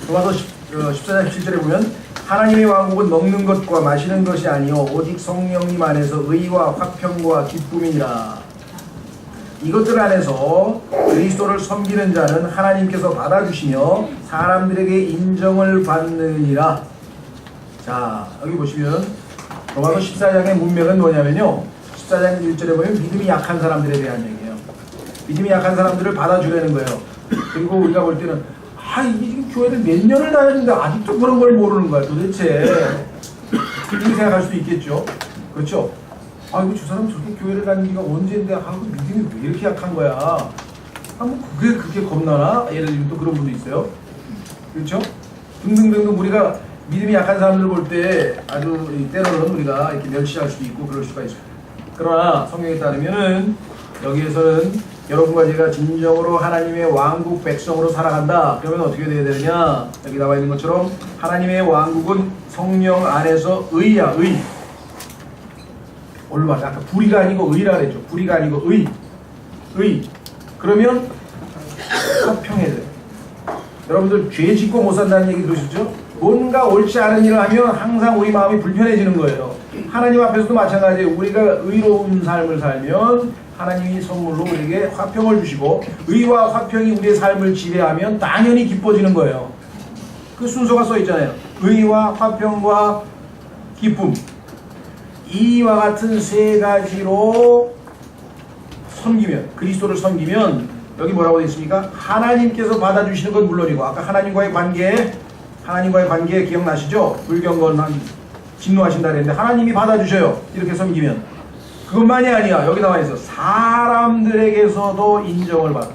로마서 14장 17절에 보면 하나님의 왕국은 먹는 것과 마시는 것이 아니요 오직 성령님 안에서 의와 화평과 기쁨이니라. 이것들 안에서 그리스도를 섬기는 자는 하나님께서 받아주시며 사람들에게 인정을 받느니라. 자, 여기 보시면 로마서 14장의 문맥은 뭐냐면요, 14장 1절에 보면 믿음이 약한 사람들에 대한 얘기예요. 믿음이 약한 사람들을 받아주려는 거예요. 그리고 우리가 볼 때는 이게 지금 교회를 몇 년을 다녔는데 아직도 그런 걸 모르는 거야 도대체. 그렇게 생각할 수도 있겠죠. 그렇죠? 이거 저 사람 저렇게 교회를 다닌 지가 언제인데 믿음이 왜 이렇게 약한 거야. 그게 그렇게 겁나나? 예를 들면 또 그런 분도 있어요. 그렇죠? 등등등등. 우리가 믿음이 약한 사람들을 볼 때 아주 때로는 우리가 이렇게 멸시할 수도 있고 그럴 수가 있어요. 그러나 성경에 따르면은 여기에서는 여러분과 제가 진정으로 하나님의 왕국 백성으로 살아간다. 그러면 어떻게 돼야 되느냐? 여기 나와 있는 것처럼 하나님의 왕국은 성령 안에서 의야, 의. 올바 아까 불의가 아니고 의라 그랬죠. 불의가 아니고 의. 그러면 화평해야 돼요. 여러분들 죄 짓고 못 산다는 얘기 들으셨죠? 뭔가 옳지 않은 일을 하면 항상 우리 마음이 불편해지는 거예요. 하나님 앞에서도 마찬가지예요. 우리가 의로운 삶을 살면 하나님이 선물로 우리에게 화평을 주시고 의와 화평이 우리의 삶을 지배하면 당연히 기뻐지는 거예요. 그 순서가 써 있잖아요. 의와 화평과 기쁨. 이와 같은 세 가지로 섬기면, 그리스도를 섬기면 여기 뭐라고 되어 있습니까? 하나님께서 받아주시는 건 물론이고, 아까 하나님과의 관계 기억나시죠? 불경건 진노하신다 그랬는데 하나님이 받아주셔요. 이렇게 섬기면. 그것만이 아니야. 여기 나와 있어. 사람들에게서도 인정을 받아.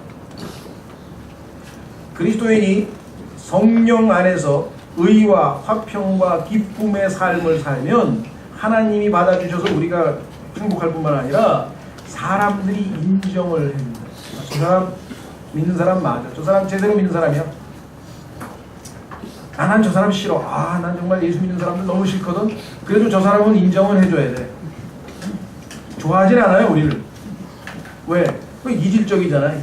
그리스도인이 성령 안에서 의와 화평과 기쁨의 삶을 살면 하나님이 받아주셔서 우리가 행복할 뿐만 아니라 사람들이 인정을 합니다. 저 사람 믿는 사람 맞아. 저 사람 제대로 믿는 사람이야. 난 저 사람 싫어. 난 정말 예수 믿는 사람들 너무 싫거든. 그래도 저 사람은 인정을 해줘야 돼. 좋아하진 않아요, 우리를. 왜? 이질적이잖아요.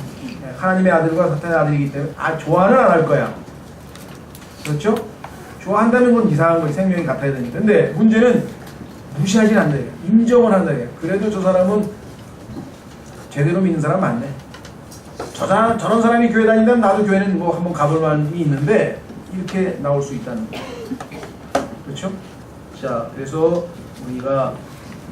하나님의 아들과 사탄의 아들이기 때문에 좋아는 안 할 거야. 그렇죠? 좋아한다는 건 이상한 거예요. 생명이 같아야 되니까. 근데 문제는 무시하진 않는다. 인정을 한다. 그래도 저 사람은 제대로 믿는 사람 맞네. 저런 사람이 교회 다닌다면 나도 교회는 뭐 한번 가볼 만이 있는데 이렇게 나올 수 있다는 거예요. 그렇죠? 자, 그래서 우리가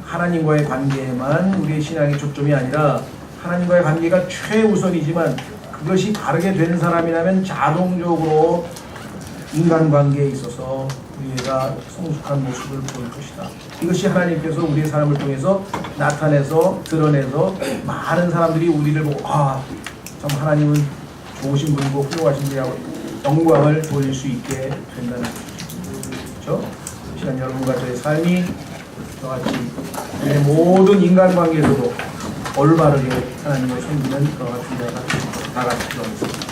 하나님과의 관계에만 우리의 신앙의 초점이 아니라 하나님과의 관계가 최우선이지만 그것이 바르게 된 사람이라면 자동적으로 인간관계에 있어서 우리가 성숙한 모습을 보일 것이다. 이것이 하나님께서 우리의 삶을 통해서 나타내서 드러내서 많은 사람들이 우리를 보고 참 하나님은 좋으신 분이고 훌륭하신 분이라고 영광을 돌릴 수 있게 된다는 것이죠. 그렇죠? 시간 여러분과 저의 삶이 저같이 우리의 모든 인간관계에서도 올바르게 하나님을 섬기는 그와 같은 자가 나가기 필요합니다.